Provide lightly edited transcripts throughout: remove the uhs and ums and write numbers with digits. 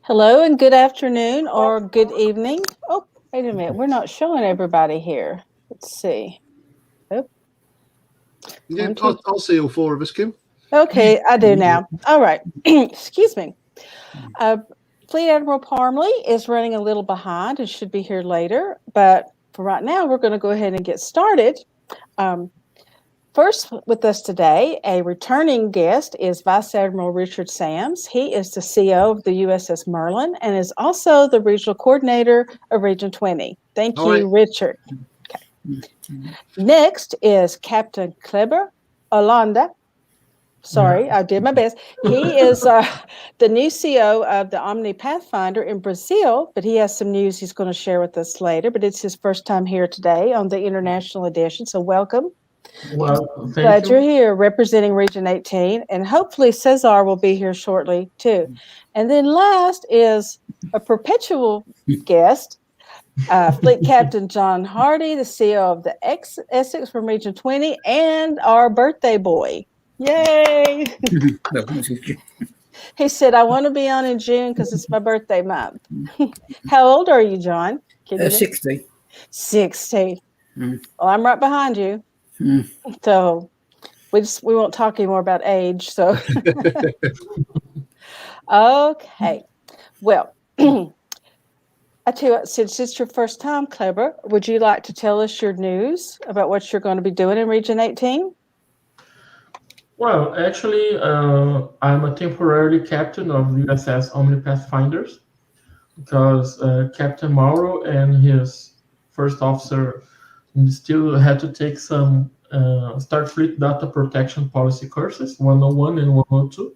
Hello and good afternoon or good evening. Oh, wait a minute. We're not showing everybody here. Let's see. Oh, Yeah, I'll see all four of us, Kim. okay, I do now. All right. Excuse me. Fleet Admiral Parmley is running a little behind and should be here later. But for right now, we're going to go ahead and get started. First with us today, a returning guest is Vice Admiral Richard Sams. He is the CO of the USS Merlin and is also the regional coordinator of Region 20. Thank you, Richard. Okay. Next is Captain Cleber, Holanda. Sorry, I did my best. He is the new CO of the OMNIPathfinder in Brazil, but he has some news he's going to share with us later. But it's his first time here today on the international edition, so welcome. Well, glad you're here representing Region 18, and hopefully Cesar will be here shortly too. And then last is a perpetual guest, Fleet Captain John Hardy, the CEO of the Essex from Region 20, and our birthday boy. Yay! He said, I want to be on in June because it's my birthday month. How old are you, John? 60. 60. Well, I'm right behind you. So we won't talk anymore about age. So okay. Well, I tell you what, since it's your first time, Cleber, would you like to tell us your news about what you're going to be doing in Region 18? Well, actually, I'm a temporary captain of the USS OMNIPathfinders because Captain Mauro and his first officer still had to take some Starfleet data protection policy courses, 101 and 102.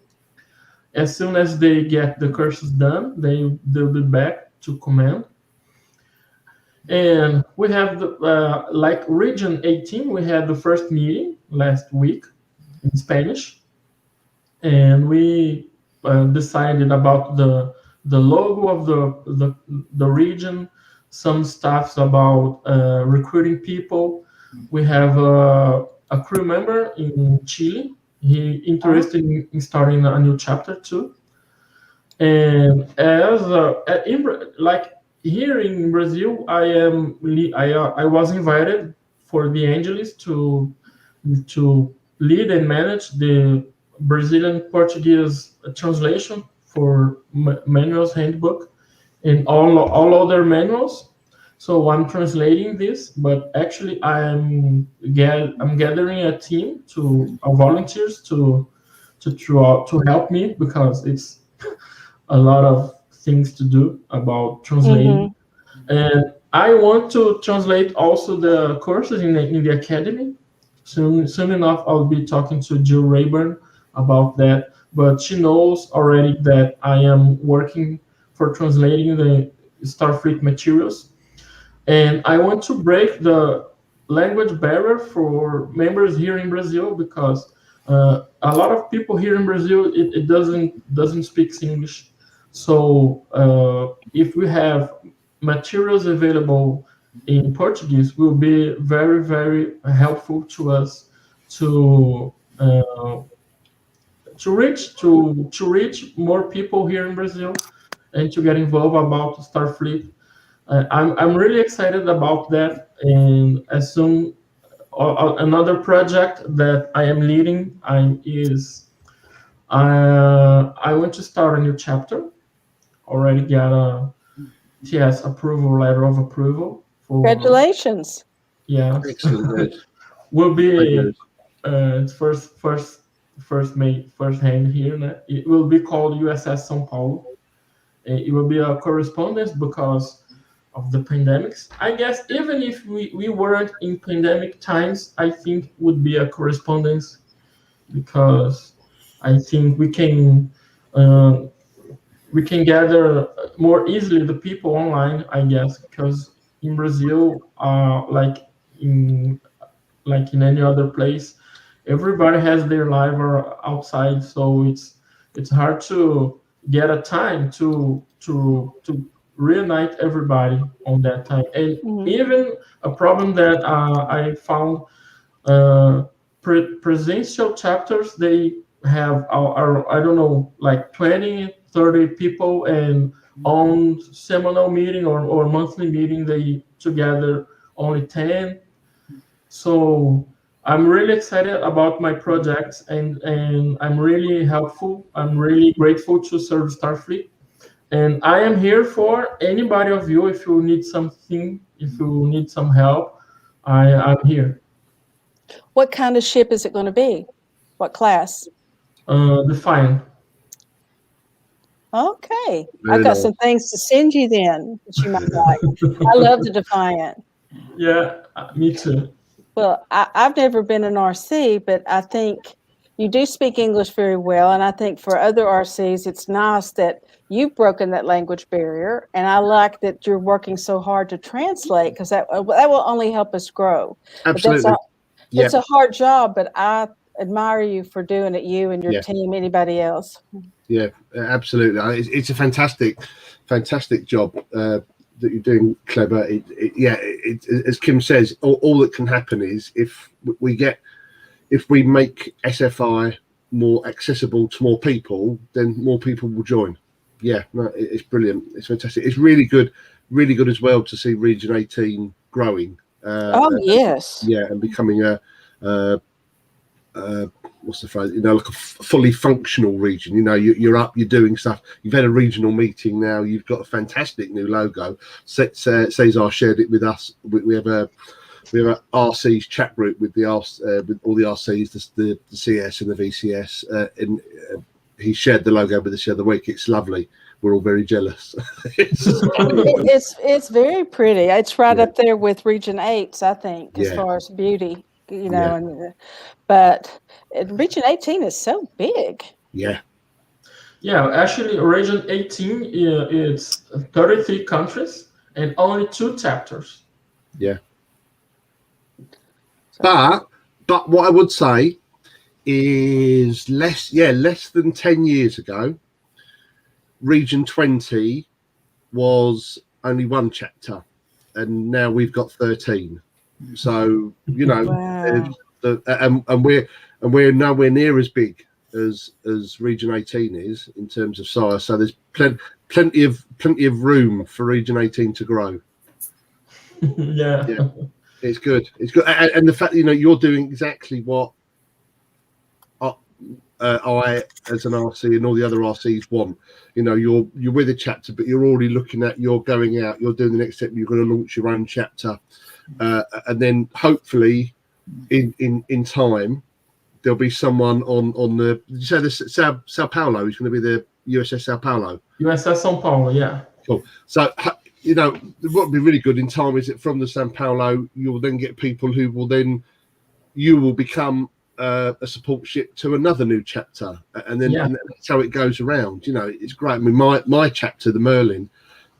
As soon as they get the courses done, they'll be back to command. And we have, like Region 18, we had the first meeting last week in Spanish. And we decided about the logo of the region, some stuffs about recruiting people. We have a crew member in Chile. He interested in starting a new chapter too. And as like here in Brazil, I was invited for the Angeles to lead and manage the Brazilian Portuguese translation for manuals handbook and all other manuals. So I'm translating this, but actually I'm gathering a team of volunteers to help me because it's a lot of things to do about translating. And I want to translate also the courses in the academy. Soon enough, I'll be talking to Jill Rayburn about that. But she knows already that I am working for translating the Starfleet materials. And I want to break the language barrier for members here in Brazil because a lot of people here in Brazil, it doesn't speak English. So if we have materials available in Portuguese, will be very, very helpful to us to reach more people here in Brazil and to get involved about Starfleet. I'm really excited about that, and as soon another project that I am leading I want to start a new chapter. Already got a TS approval letter of approval. Congratulations! Yeah, excellent. Will be first hand here. It will be called USS São Paulo. It will be a correspondence because of the pandemics. I guess even if we weren't in pandemic times, I think would be a correspondence because I think we can gather more easily the people online, I guess, because in Brazil, like in any other place, everybody has their life outside, so it's hard to get a time to reunite everybody on that time. And even a problem that I found, presential chapters, they have I don't know, like 20, 30 people, and on seminal meeting or monthly meeting, they together only 10. So I'm really excited about my projects, and I'm really helpful. I'm really grateful to serve Starfleet. And I am here for anybody of you. If you need something, if you need some help, I'm here. What kind of ship is it going to be? What class? Define. Okay. Very I've got nice. some things to send you then that you might like. I love the Defiant. Yeah, me too. Well, I've never been an RC, but I think you do speak English very well. And I think for other RCs, it's nice that you've broken that language barrier. And I like that you're working so hard to translate, because that will only help us grow. Absolutely. But it's a hard job, but I admire you for doing it, you and your team, anybody else. Yeah, absolutely. It's a fantastic job that you're doing, Cleber. As Kim says, all that can happen is if we make SFI more accessible to more people, then more people will join. Yeah, no, it's brilliant. It's fantastic. It's really good as well to see Region 18 growing. Yes. Yeah, and becoming what's the phrase? Like a fully functional region. You're up, you're doing stuff. You've had a regional meeting now. You've got a fantastic new logo. Cesar shared it with us. We have a RC's chat group with with all the RCs, the CS and the VCS, and he shared the logo with us the other week. It's lovely. We're all very jealous. It's very pretty. It's right up there with Region 8's, I think, as far as beauty. But Region 18 is so big. Yeah, actually, Region 18 it's 33 countries and only 2 chapters. Yeah. But what I would say is less than 10 years ago, Region 20 was only 1 chapter, and now we've got 13. So Wow. and we're nowhere near as big as Region 18 is in terms of size. So there's plenty of room for Region 18 to grow. Yeah. It's good. It's good, and the fact you're doing exactly what I, as an RC, and all the other RCs want. You're with a chapter, but you're already looking at, you're going out, you're doing the next step, you're going to launch your own chapter, and then hopefully in time there'll be someone on the. Did you say the Sao Paulo is going to be the USS Sao Paulo? USS Sao Paulo, yeah. Cool. So what would be really good in time is that from the Sao Paulo you'll then get people who will then you will become a support ship to another new chapter, and then and that's how it goes around. It's great. I mean, my chapter, the Merlin,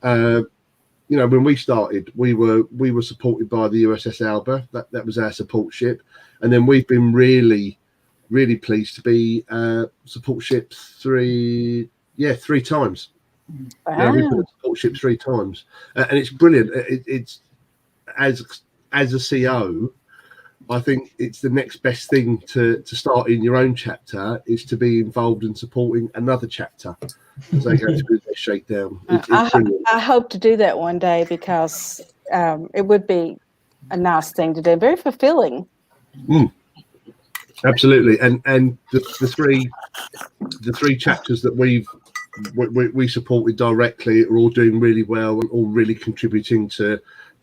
when we started, we were supported by the USS Alba. That was our support ship, and then we've been really pleased to be support ship 3 times. Wow. We've been a support ship 3 times, and it's brilliant. It's as a CO, I think it's the next best thing to start in your own chapter is to be involved in supporting another chapter as they go through their shakedown. I hope to do that one day, because it would be a nice thing to do, very fulfilling. Absolutely, and the three chapters that we supported directly are all doing really well and all really contributing to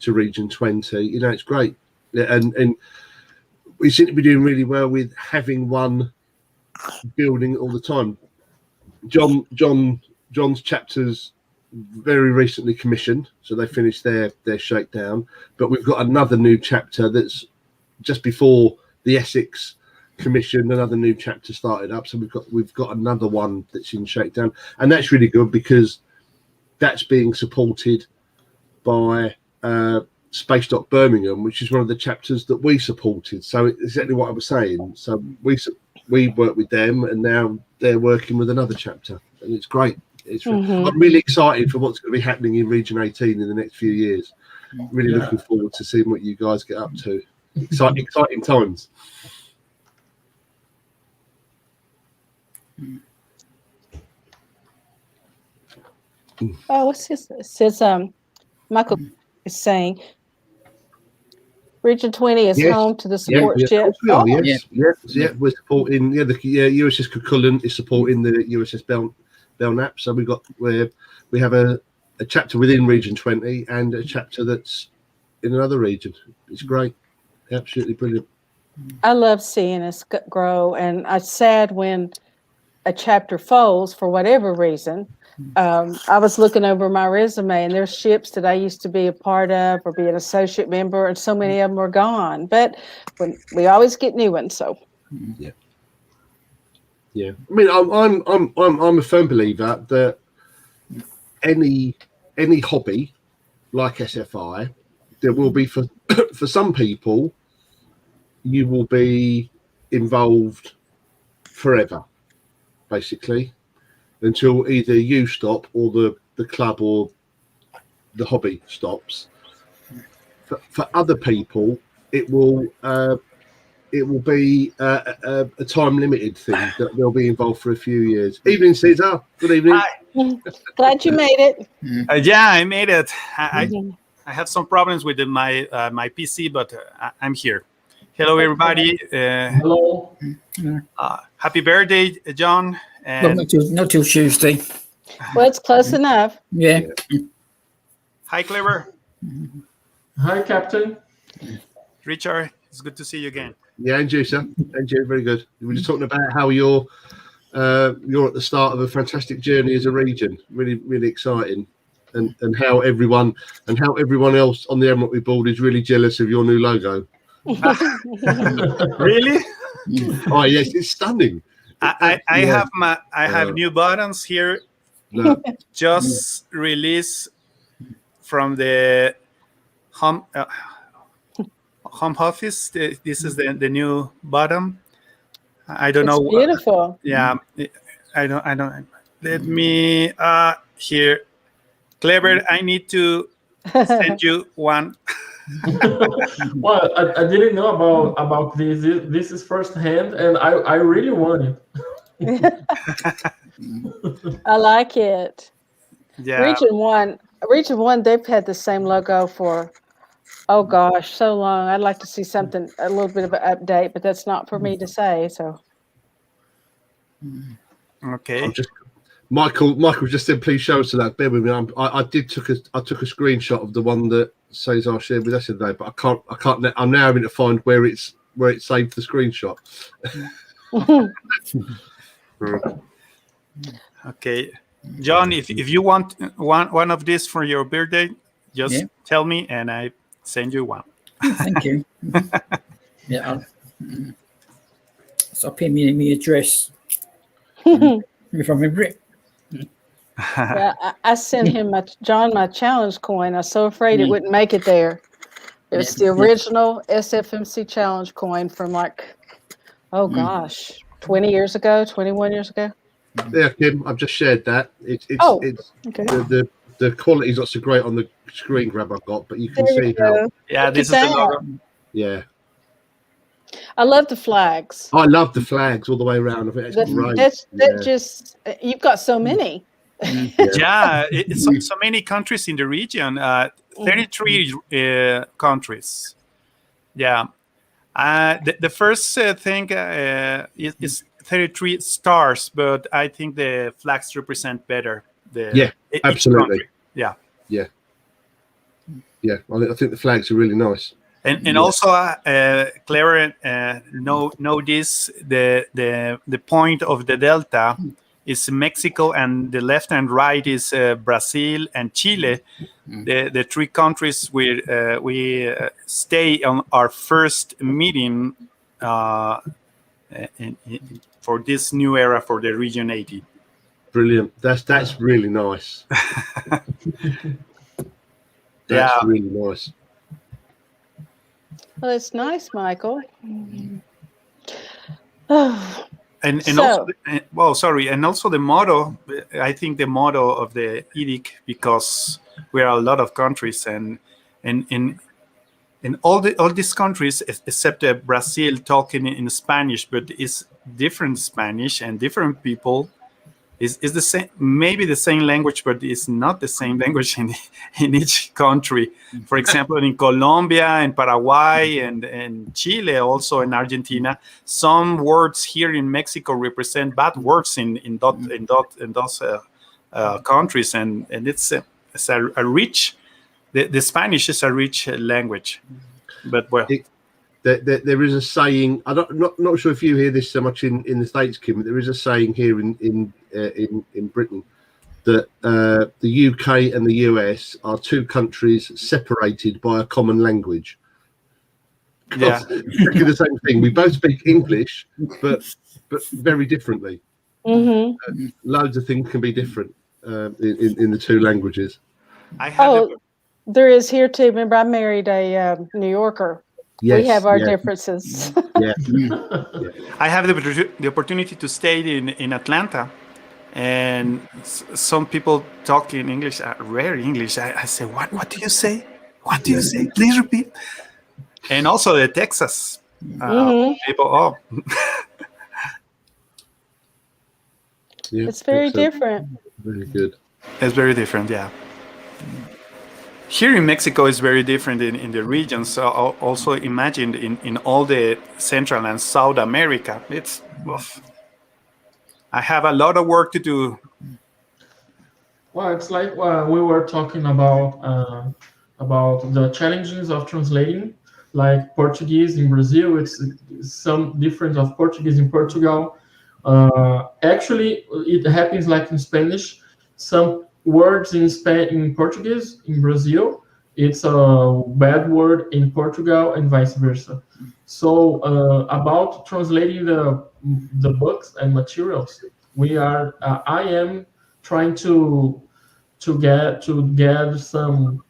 Region 20. It's great, and we seem to be doing really well with having one building all the time. John's chapters very recently commissioned, so they finished their shakedown, but we've got another new chapter that's just before the Essex commissioned. Another new chapter started up, so we've got another one that's in shakedown, and that's really good because that's being supported by Space Dock Birmingham, which is one of the chapters that we supported. So it's exactly what I was saying. So we worked with them, and now they're working with another chapter, and it's great. I'm really excited for what's going to be happening in Region 18 in the next few years. Really looking forward to seeing what you guys get up to. Exciting times. Oh, what's this? It says Michael is saying Region 20 is Yes. home to the Yeah, support yeah, of ship. course we are. Oh, Yes. We're supporting. Yeah, the USS Cucullin is supporting the USS Belknap. So we have a chapter within Region 20 and a chapter that's in another region. It's great, absolutely brilliant. I love seeing us grow, and I'm sad when a chapter folds for whatever reason. I was looking over my resume, and there's ships that I used to be a part of or be an associate member, and so many of them are gone. But when we always get new ones, so yeah. I mean, I'm a firm believer that any hobby like SFI, there will be for some people, you will be involved forever, basically, until either you stop or the club or the hobby stops. For other people, it will be a time limited thing that they'll be involved for a few years. Evening, Cesar. Good evening. Hi. glad you made it. Yeah, I made it. I had some problems with my my PC, but I'm here. Hello, everybody. Hello. Happy birthday, John. Well, And not till Tuesday. Well, it's close enough. Yeah. hi, Cleber. Hi, Captain. Richard, it's good to see you again. Yeah, and you, sir. And you, very good. We were just talking about how you're at the start of a fantastic journey as a region. Really, really exciting, and how everyone else on the Emirate board is really jealous of your new logo. Really? Oh yes, it's stunning. I have new buttons here, No, just released from the home office. This is the new button. I don't It's know. beautiful. Yeah, I don't. Let me here, Cleber. I need to send you one. Well, I didn't know about this. This is firsthand, and I really want it. I like it. Yeah, Region one, they've had the same logo for, oh gosh, so long. I'd like to see something, a little bit of an update, but that's not for me to say. So okay. I'm just Michael just said, please show us that. Bear with me. I took a screenshot of the one that Cesar shared with us today, but I can't. I'm now having to find where it's saved the screenshot. Okay, John, if you want one of these for your birthday, just tell me and I send you one. Thank you. Yeah. So I'll pin me my address. If I remember it. yeah, I sent him my challenge coin. I was so afraid it wouldn't make it there. It was the original SFMC challenge coin from oh gosh, 20 years ago, 21 years ago. Yeah, Kim, I've just shared that. It's okay. The quality's not so great on the screen grab I've got, but you can see how. Yeah, this is the logo. Yeah, I love the flags. I love the flags all the way around. I think that's great. Just you've got so many. Yeah, it's so many countries in the region. 33 countries. Yeah. The first thing is 33 stars, but I think the flags represent better. Absolutely. Yeah. I think the flags are really nice. And also, Cleber, know this: the point of the delta is Mexico, and the left and right is Brazil and Chile. The three countries where we stay on our first meeting for this new era for the Region 80. Brilliant. That's really nice. That's really nice. Well, it's nice, Michael. And also, and also the motto. I think the motto of the edict, because we are a lot of countries, and in all these countries except Brazil talking in Spanish, but it's different Spanish and different people. is the same, maybe the same language, but it's not the same language in each country. For example, in Colombia and Paraguay and Chile, also in Argentina, some words here in Mexico represent bad words in those countries, and it's a rich. The Spanish is a rich language, but well. There is a saying. Not sure if you hear this so much in the States, Kim. But there is a saying here in Britain that the UK and the US are two countries separated by a common language. Yeah, exactly the same thing. We both speak English, but very differently. Mm-hmm. Loads of things can be different in the two languages. There is here too. Remember, I married a New Yorker. Yes, we have our differences. Yeah. I have the opportunity to stay in Atlanta, and some people talk in English, rare English. I say, what do you say? What do you say? Please repeat. And also the Texas people. Oh, yeah, it's very different. Very good. It's very different, yeah. Here in Mexico is very different in the regions. So also imagined in all the Central and South America. It's I have a lot of work to do. Well, it's like we were talking about the challenges of translating, like Portuguese in Brazil. It's some difference of Portuguese in Portugal. Actually, it happens like in Spanish. Some words in Portuguese in Brazil, it's a bad word in Portugal and vice versa. So about translating the books and materials, I am trying to get some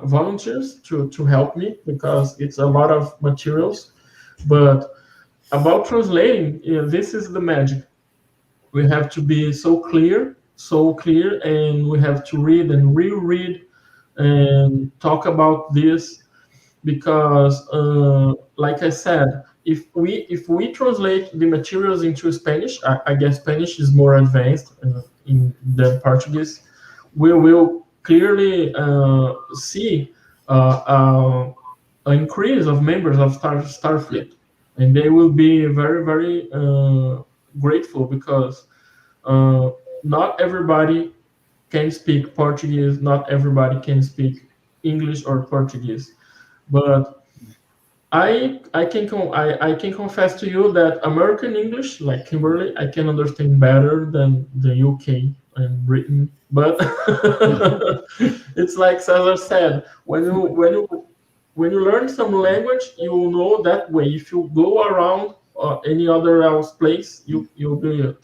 volunteers to help me, because it's a lot of materials. But about translating, this is the magic. We have to be so clear, and we have to read and reread and talk about this, because like I said, if we translate the materials into Spanish, I guess Spanish is more advanced than Portuguese, we will clearly see an increase of members of Starfleet, and they will be very, very grateful, because not everybody can speak Portuguese, not everybody can speak English or Portuguese. But I can confess to you that American English, like Kimberly, I can understand better than the UK and Britain. But it's like Cesar said, when you learn some language, you will know that way. If you go around any other else place, you'll be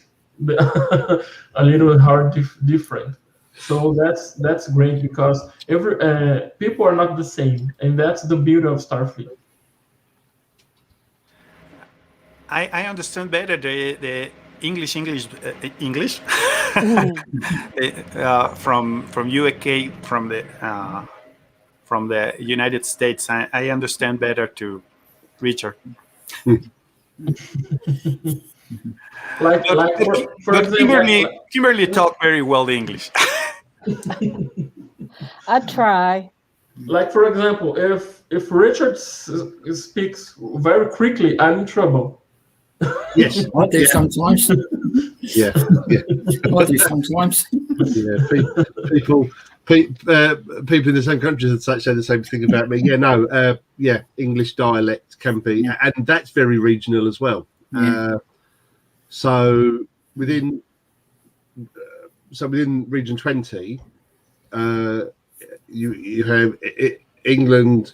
a little hard different. So that's great, because every people are not the same, and that's the beauty of Starfleet. I understand better the English from UK, from the United States. I understand better to Richard. For example, Kimberly talked very well English. I try. Like, for example, if Richard speaks very quickly, I'm in trouble. Yes, I do sometimes. Yeah. I do sometimes. Yeah, people in the same countries say the same thing about me. English dialect can be, and that's very regional as well. So within Region 20, you have England,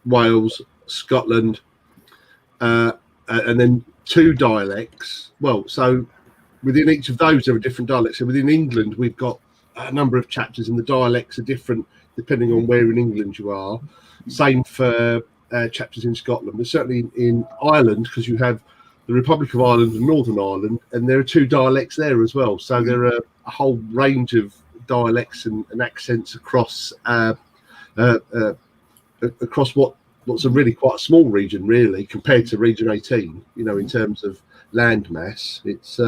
Wales, Scotland, and then two dialects. Well, so within each of those there are different dialects. So within England, we've got a number of chapters, and the dialects are different depending on where in England you are. Same for chapters in Scotland, but certainly in Ireland, because you have the Republic of Ireland and Northern Ireland, and there are two dialects there as well. So there are a whole range of dialects and accents across what's a really quite a small region, really, compared to Region 18. In terms of land mass, it's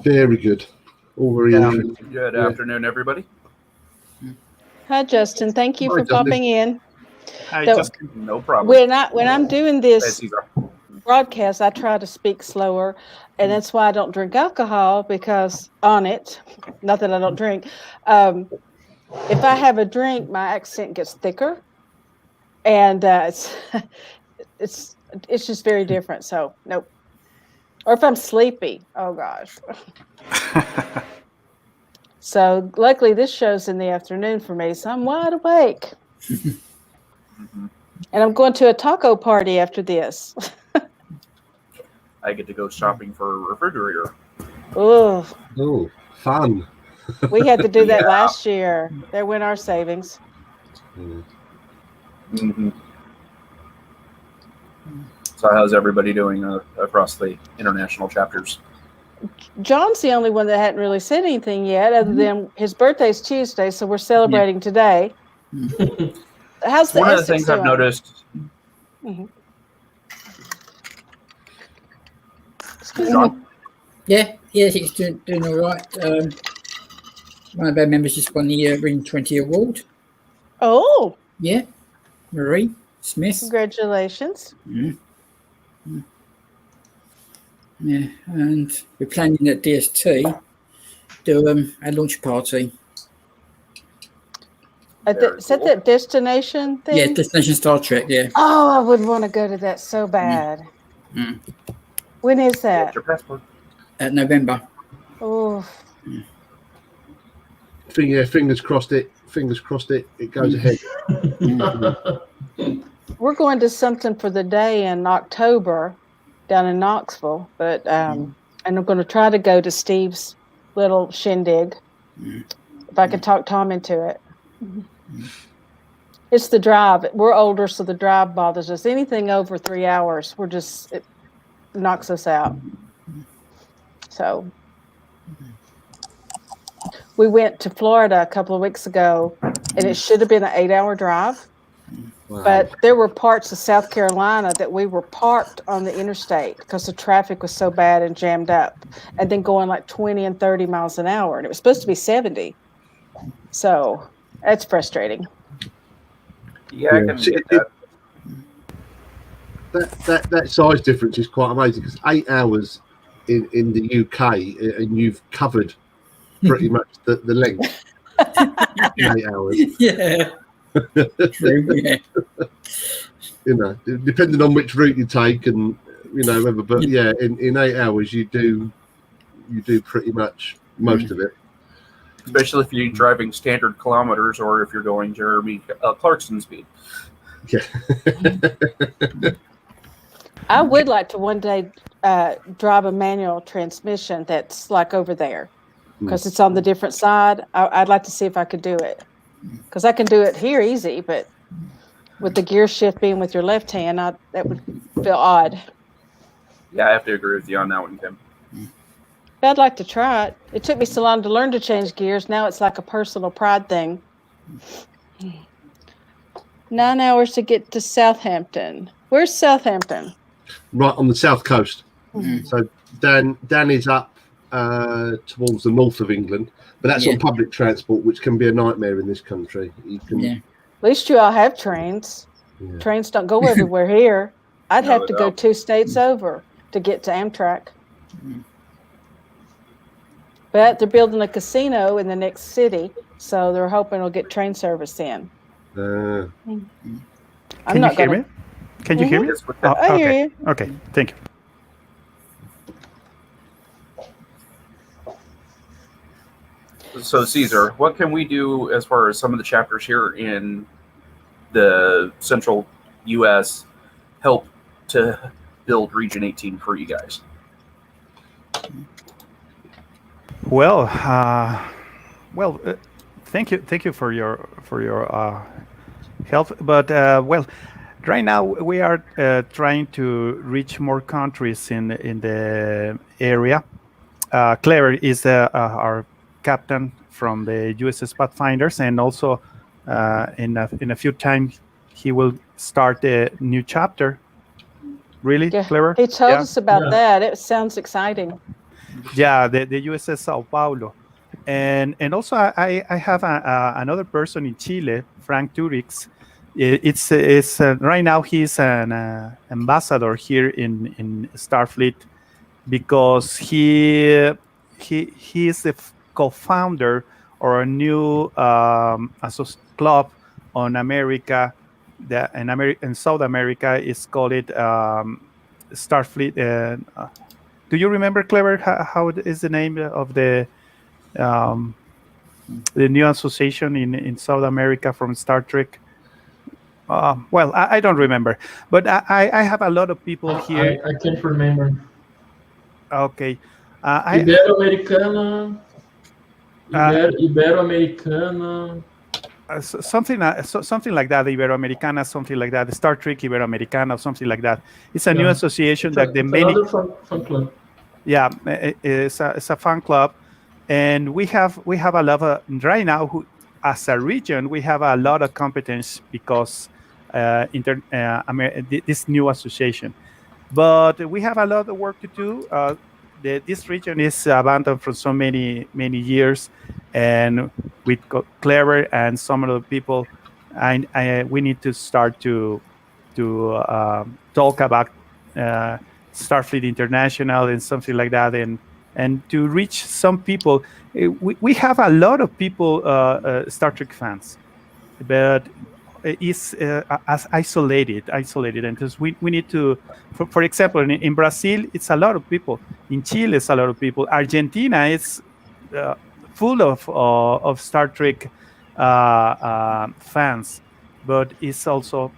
Very good. All very interesting. Good Yeah. afternoon, everybody. Hi, Justin. Thank you Hi, for Justin. popping in. I So- just No problem. When I'm doing Hey, this Cesar. broadcast, I try to speak slower, and that's why I don't drink alcohol, because on it, not that I don't drink, if I have a drink, my accent gets thicker, and it's just very different. So nope. Or if I'm sleepy, oh gosh. So luckily this show's in the afternoon for me, so I'm wide awake. And I'm going to a taco party after this. I get to go shopping for a refrigerator. Oh, Oh, fun. we had to do that Yeah. last year. There went our savings. Mm-hmm. So how's everybody doing across the international chapters? John's the only one that hadn't really said anything yet, other than his birthday's Tuesday, so we're celebrating today. How's the One of the Essex things I've doing? noticed. Mhm. John? Yeah, he's doing all right. One of our members just won the Ring 20 award. Oh, Yeah, Marie Smith. congratulations. Yeah, and we're planning at DST do a launch party. Very Is that cool. that destination thing? Yeah, Destination Star Trek. Yeah, Oh, I would want to go to that so bad. When is that? Get your passport. at November. Oh, Fingers crossed it. It goes ahead. we're going to something for the day in October down in Knoxville, but and I'm going to try to go to Steve's little shindig if I could talk Tom into it. It's the drive. We're older, so the drive bothers us. Anything over 3 hours, it knocks us out. So we went to Florida a couple of weeks ago, and it should have been an 8-hour drive. Wow. But there were parts of South Carolina that we were parked on the interstate because the traffic was so bad and jammed up, and then going like 20 and 30 miles an hour. And it was supposed to be 70. So that's frustrating. Yeah, I can get that. That size difference is quite amazing, because 8 hours in the UK, and you've covered pretty much the length. 8 hours. Yeah. True, yeah. You know, depending on which route you take, and whether, but yeah, in 8 hours you do pretty much most of it. Especially if you're driving standard kilometers or if you're going Jeremy Clarkson speed. Yeah. I would like to one day drive a manual transmission that's like over there, because it's on the different side. I'd like to see if I could do it, because I can do it here easy, but with the gear shift being with your left hand, that would feel odd. Yeah, I have to agree with you on that one, Kim. But I'd like to try it. It took me so long to learn to change gears. Now it's like a personal pride thing. 9 hours to get to Southampton. Where's Southampton? Right on the south coast. So Dan is up towards the north of England, but that's on public transport, which can be a nightmare in this country. You can, At least you all have trains. Yeah. Trains don't go everywhere here. I'd No, have to they go don't. 2 states over to get to Amtrak. But they're building a casino in the next city, so they're hoping it'll get train service in. Can you hear me? Can you hear me? Yes, with Oh, that. I hear okay. you. Okay, thank you. So, Cesar, what can we do as far as some of the chapters here in the central U.S. help to build Region 18 for you guys? Well, thank you for your help. But right now we are trying to reach more countries in the area. Cleber is our captain from the USS Pathfinders, and also in a few times he will start a new chapter. Really, Yeah, Cleber? he told Yeah. us about that. It sounds exciting. Yeah, the USS Sao Paulo. And also I have another person in Chile, Frank Turix. It's right now he's an ambassador here in Starfleet because he is the co-founder or a new club on America that in South America is called it Starfleet. Do you remember, Cleber, how is the name of um, the new association in South America from Star Trek? Well, I don't remember, but I have a lot of people here. I can't remember. Okay. Ibero-Americana. Ibero-Americana. Something like that, Iberoamericana, something like that, Star Trek Iberoamericana, something like that. It's a new association that the many. Another fan club. Yeah, it's a fan club, and we have a lot of right now. As a region, we have a lot of competence because this new association, but we have a lot of work to do. This region is abandoned for so many years, and with Cleber and some of the people, we need to start to talk about Starfleet International and something like that, and to reach some people. We have a lot of people Star Trek fans, but is as isolated, and because we need to, for example, in Brazil, it's a lot of people. In Chile, it's a lot of people. Argentina is full of Star Trek fans, but it's also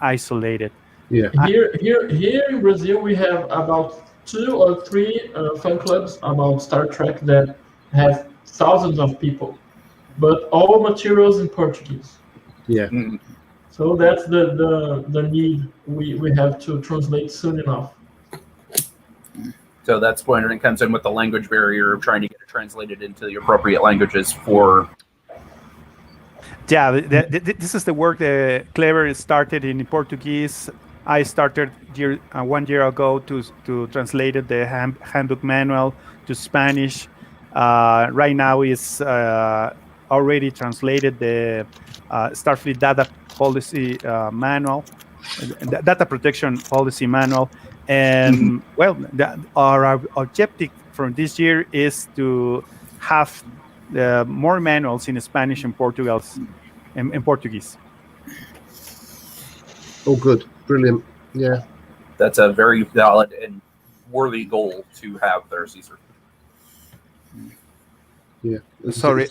isolated. Yeah. Here in Brazil, we have about 2 or 3 fan clubs about Star Trek that have thousands of people, but all materials in Portuguese. Yeah. So that's the need we have to translate soon enough. So that's when it comes in with the language barrier of trying to get it translated into the appropriate languages for. Yeah, this is the work that Cleber started in Portuguese. I started 1 year ago to translate the handbook manual to Spanish. Right now is already translated the Starfleet data policy manual, data protection policy manual, and well, our objective from this year is to have more manuals in Spanish and Portuguese. Oh, good, brilliant, yeah. That's a very valid and worthy goal to have there, Cesar. Yeah. Sorry.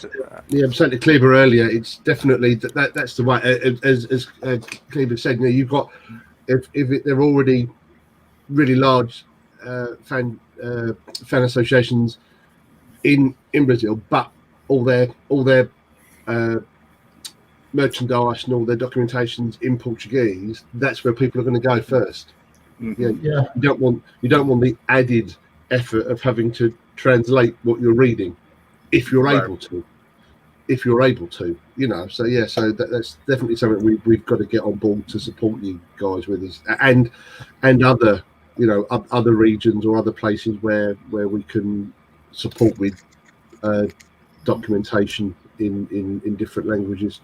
Yeah, I'm saying to Cleber earlier, it's definitely that's the way. As Cleber said, you know, you've got if they're already really large fan associations in Brazil, but all their merchandise and all their documentations in Portuguese, that's where people are going to go first. Yeah. You don't want the added effort of having to translate what you're reading. If you're able to, you know, so yeah, so that's definitely something we've got to get on board to support you guys with this, and other, you know, other regions or other places where we can support with documentation in different languages.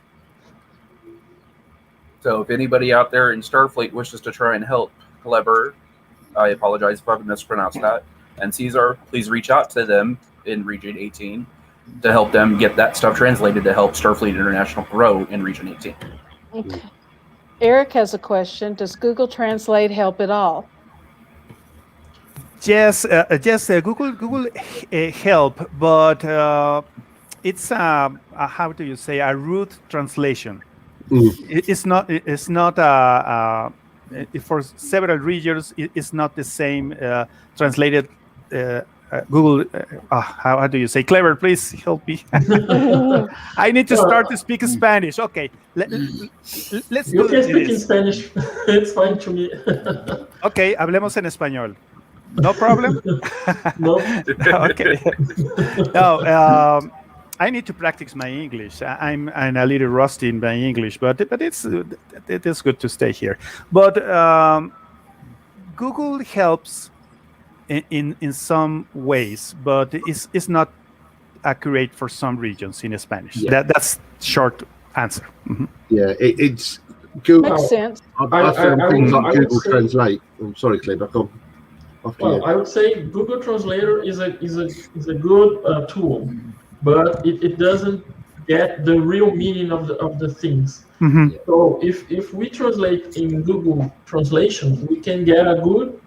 So if anybody out there in Starfleet wishes to try and help Cleber, I apologize if I've mispronounced that, and Cesar, please reach out to them in Region 18 to help them get that stuff translated to help Starfleet International grow in Region 18. Okay. Eric has a question. Does Google Translate help at all? Yes, Google help, but it's how do you say, a root translation. It's not for several regions. It's not the same translated. Google, how do you say? Cleber, please help me. I need to start to speak Spanish. Okay, let's You do can speak in this. Spanish. It's fine to me. Okay, hablemos en español. No problem. No. Okay. No, I need to practice my English. I'm a little rusty in my English, but it's good to stay here. But Google helps in some ways, but it's not accurate for some regions in Spanish. Yeah. That's short answer. Yeah, it's Google. Makes sense. I found things like would Google say- Translate. I'm sorry, Cleber. Come after you. Well, I would say Google Translator is a good tool, but it doesn't get the real meaning of the things. Mhm. So if we translate in Google Translation, we can get a good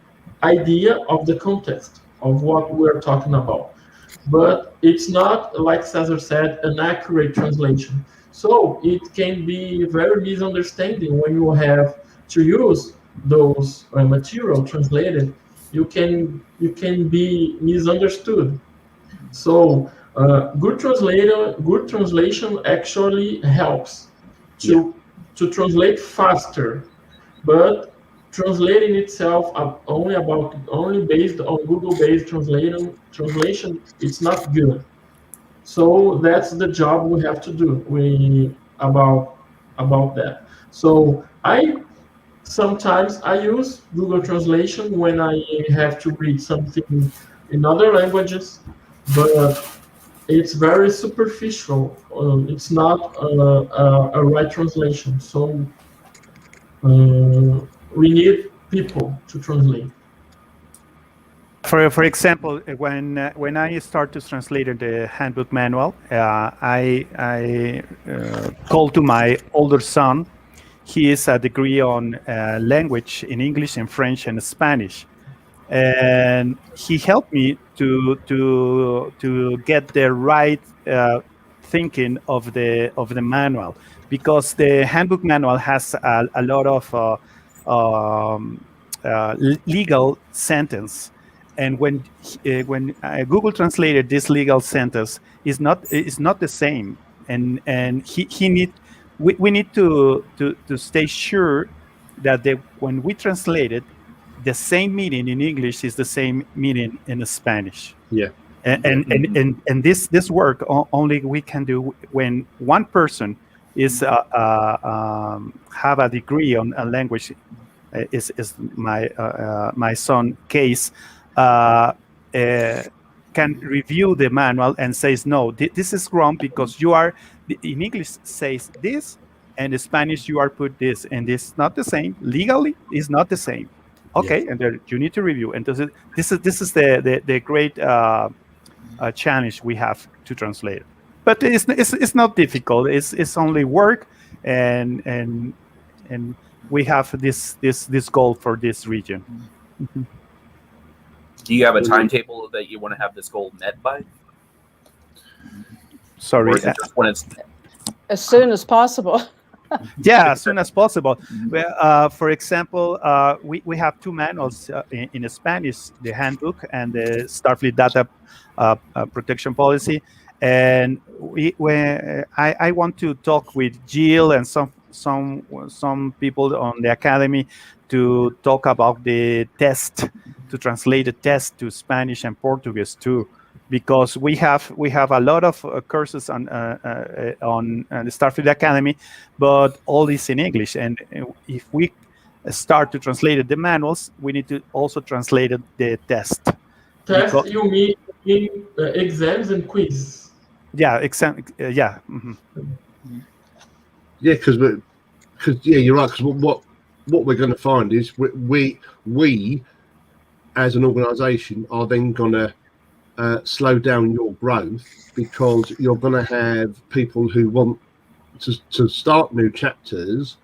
idea of the context of what we're talking about. But it's not, like Cesar said, an accurate translation. So it can be very misunderstanding when you have to use those material translated. You can be misunderstood. So good translation actually helps to translate faster, but translating itself only based on Google-based translation, it's not good. So that's the job we have to do about that. So sometimes I use Google Translation when I have to read something in other languages, but it's very superficial. It's not a right translation. So we need people to translate. For example, when I start to translate the handbook manual, I called to my older son. He is a degree on language in English and French and Spanish, and he helped me to get the right thinking of the manual, because the handbook manual has a lot of legal sentence. And when Google translated this legal sentence, is not the same, and we need to stay sure that when we translate it, the same meaning in English is the same meaning in Spanish. Yeah. And this work only we can do when one person is have a degree on a language. Is my son case. Can review the manual and says, no, this is wrong because you are, in English says this, and in Spanish you are put this, and it's not the same. Legally, it's not the same. Okay, and there, you need to review. And this is the great challenge we have to translate it. But it's not difficult. It's only work, and we have this goal for this region. Mm-hmm. Do you have a timetable that you want to have this goal met by? Sorry. Or is it just when it's As soon as possible. Yeah, as soon as possible. Well, for example, we have two manuals in Spanish, the handbook and the Starfleet data protection policy. And I want to talk with Jill and some people on the academy to talk about the test, to translate the test to Spanish and Portuguese too, because we have a lot of courses on the Starfleet Academy, but all is in English. And if we start to translate the manuals, we need to also translate the test. Test, you mean exams and quizzes? Yeah, exam. Yeah. Mm-hmm. Yeah, because you're right. Because what we're going to find is we as an organisation are then going to slow down your growth, because you're going to have people who want to start new chapters,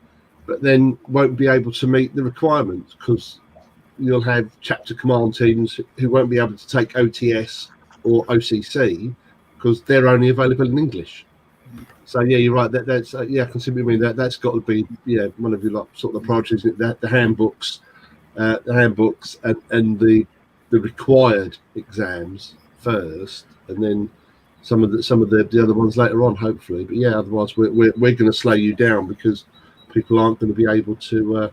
but then won't be able to meet the requirements, because you'll have chapter command teams who won't be able to take OTS or OCC because they're only available in English. So yeah, you're right. That's I can see what you mean. That's got to be one of your sort of the priorities. The handbooks, and the required exams first, and then some of the other ones later on, hopefully. But yeah, otherwise we're going to slow you down because people aren't going to be able to.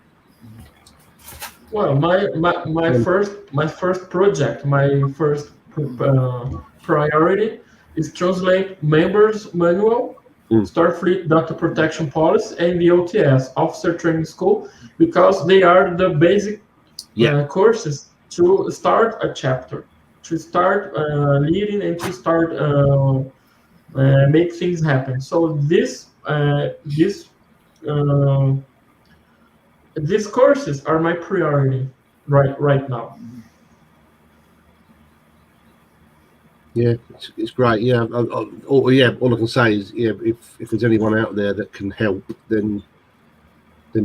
Well, my first project, my first priority is translate members manual, Starfleet data protection policy, and the OTS, Officer Training School, because they are the basic courses to start a chapter, to start leading and to start make things happen. So these courses are my priority right now. Yeah, it's great. Yeah, all I can say is, if there's anyone out there that can help, then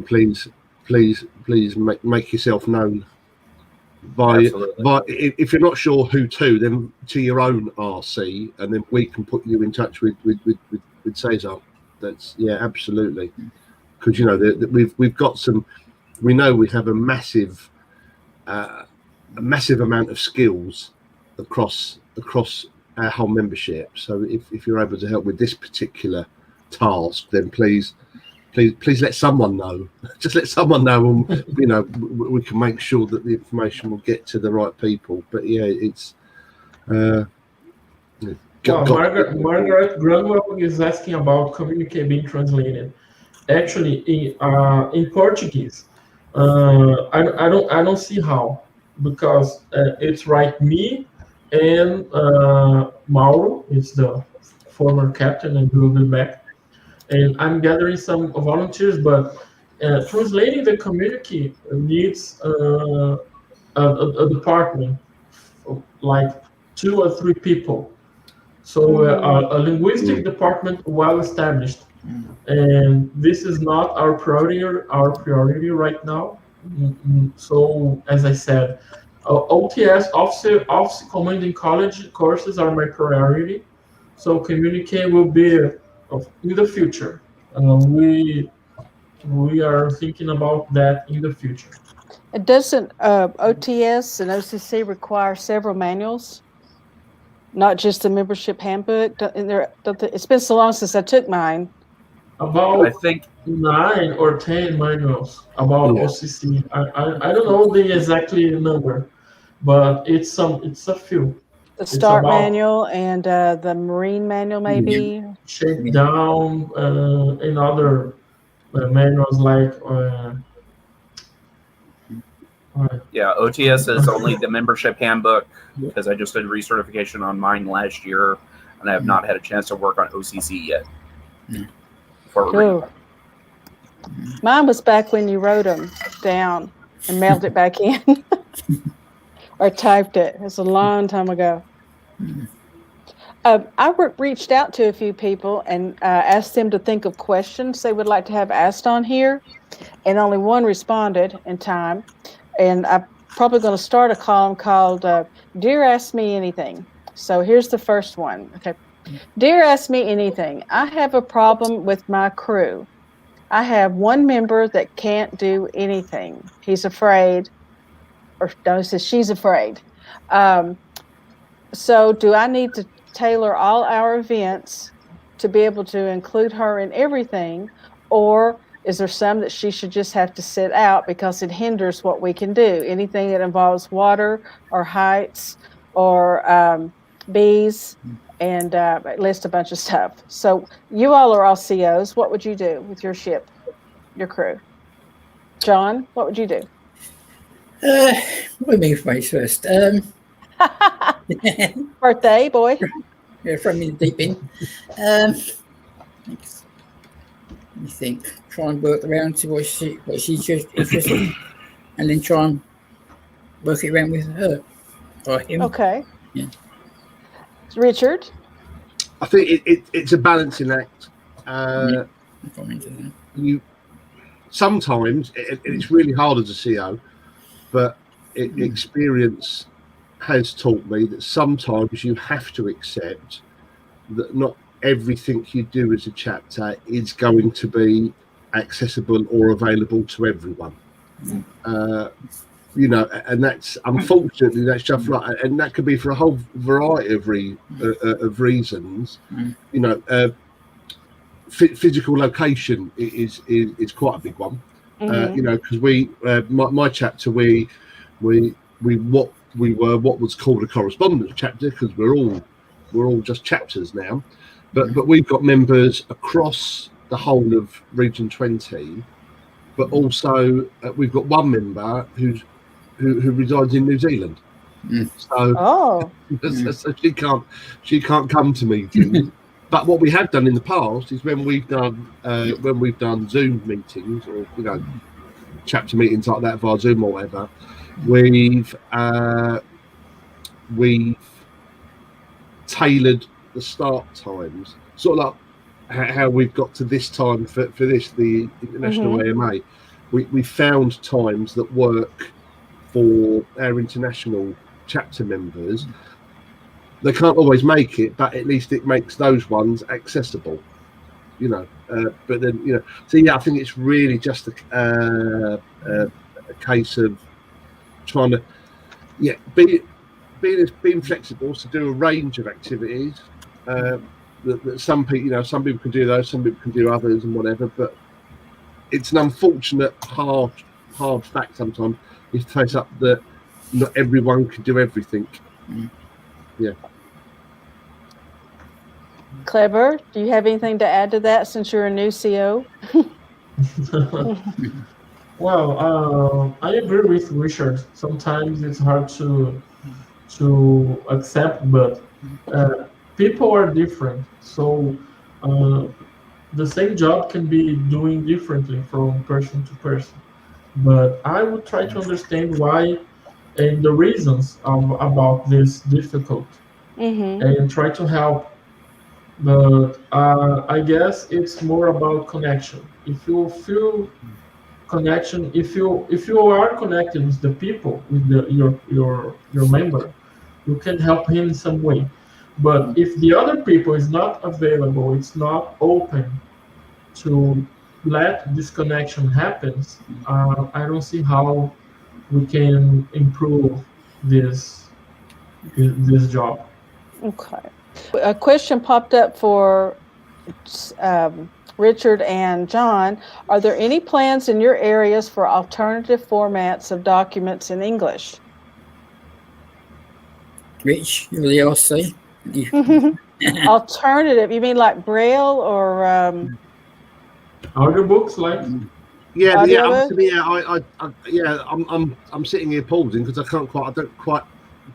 please make yourself known. If you're not sure who to, then to your own RC, and then we can put you in touch with Cesar. That's absolutely, because we've got some. We know we have a massive amount of skills across our whole membership. So if you're able to help with this particular task, then please let someone know. Just let someone know, and we can make sure that the information will get to the right people. But it's Margaret Grunwald is asking about communique being translated. Actually, in Portuguese, I don't see how, because it's right, me and Mauro is the former captain, and he will be back. And I'm gathering some volunteers, but translating the communique needs a department, like 2 or 3 people. So a linguistic department well established, and this is not our priority right now. So as I said, OTS, Officer Commanding College courses are my priority. So communique will be in the future. We are thinking about that in the future. It doesn't OTS and OCC require several manuals, not just the membership handbook? It's been so long since I took mine. About I think 9 or 10 manuals about OCC. I don't know the exact number, but it's a few. The start manual and the marine manual, maybe. Shakedown and other manuals like. OTS is only the membership handbook, because I just did recertification on mine last year, and I have not had a chance to work on OCC yet. Cool. Mine was back when you wrote them down and mailed it back in, or typed it. It's a long time ago. I reached out to a few people and asked them to think of questions they would like to have asked on here, and only one responded in time. And I'm probably going to start a column called Dear Ask Me Anything. So here's the first one. Okay. Dear Ask Me Anything. I have a problem with my crew. I have one member that can't do anything. He's afraid, or no, it says she's afraid. So do I need to tailor all our events to be able to include her in everything, or is there some that she should just have to sit out because it hinders what we can do? Anything that involves water or heights or bees, and list a bunch of stuff. So you all are all COs. What would you do with your ship, your crew? John, what would you do? Let me face first. Birthday, boy. Yeah, throw me in the deep end. Let me think. Try and work around to what she's interested in, and then try and work it around with her or him. Okay. Yeah. Richard? I think it's a balancing act. You sometimes it's really hard as a CO, but experience has taught me that sometimes you have to accept that not everything you do as a chapter is going to be accessible or available to everyone. And that's unfortunately that's just right, and that could be for a whole variety of reasons. Physical location is quite a big one. Because my chapter we were what was called a correspondence chapter, because we're all just chapters now, but we've got members across the whole of Region 20, but also we've got one member who resides in New Zealand. So, Oh, so she can't come to meetings. But what we have done in the past is when we've done Zoom meetings or chapter meetings like that via Zoom or whatever, we've tailored the start times, sort of like how we've got to this time for this, the International AMA. We found times that work for our international chapter members. They can't always make it, but at least it makes those ones accessible, but then, so yeah, I think it's really just a case of trying to, being flexible to do a range of activities. That some people can do those, some people can do others and whatever, but it's an unfortunate hard fact sometimes is to face up that not everyone can do everything. Yeah. Cleber, do you have anything to add to that since you're a new CO? Well, I agree with Richard. Sometimes it's hard to accept, but people are different. So the same job can be doing differently from person to person. But I would try to understand why and the reasons about this difficulty and try to help. But I guess it's more about connection. If you feel connection, if you are connected with the people, with your member, you can help him in some way. But if the other people is not available, it's not open to let this connection happens, I don't see how we can improve this job. Okay. A question popped up for Richard and John. Are there any plans in your areas for alternative formats of documents in English? Rich, you're the RC. Alternative, you mean like Braille or audiobooks, like? I'm sitting here pausing because I don't quite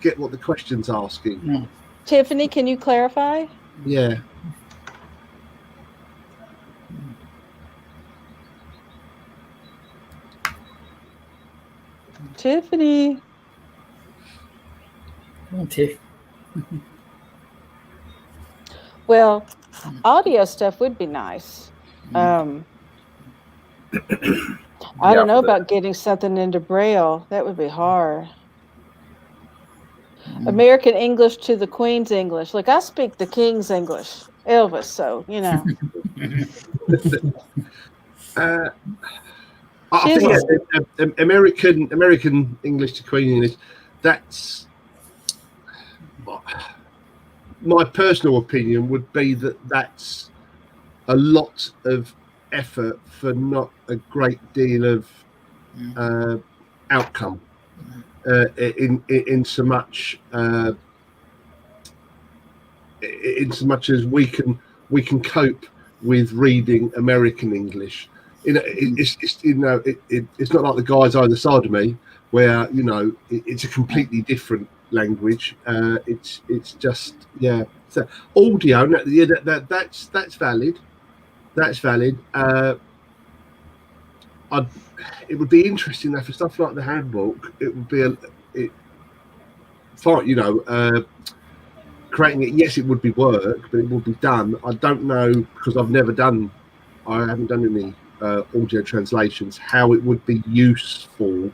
get what the question's asking. No. Tiffany, can you clarify? Yeah. Tiffany. Oh, Tiff. Well, audio stuff would be nice. I don't know about getting something into Braille. That would be hard. American English to the Queen's English. Look, I speak the King's English, Elvis, so, I think American English to Queen English, that's my personal opinion would be that's a lot of effort for not a great deal of outcome in so much as we can cope with reading American English. It's not like the guys either side of me where it's a completely different language. It's just so audio. That's valid. That's valid. It would be interesting though for stuff like the handbook. It would be creating it. Yes, it would be work, but it would be done. I don't know because I haven't done any audio translations. How it would be useful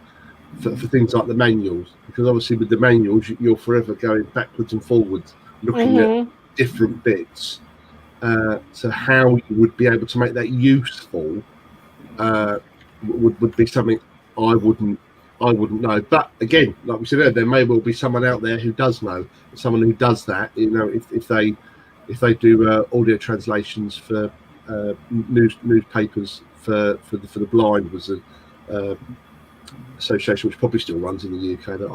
for things like the manuals, because obviously with the manuals you're forever going backwards and forwards, looking at different bits. So how you would be able to make that useful would be something I wouldn't know. But again, like we said earlier, there may well be someone out there who does know, someone who does that. If they do audio translations for newspapers for the blind, was a association which probably still runs in the UK that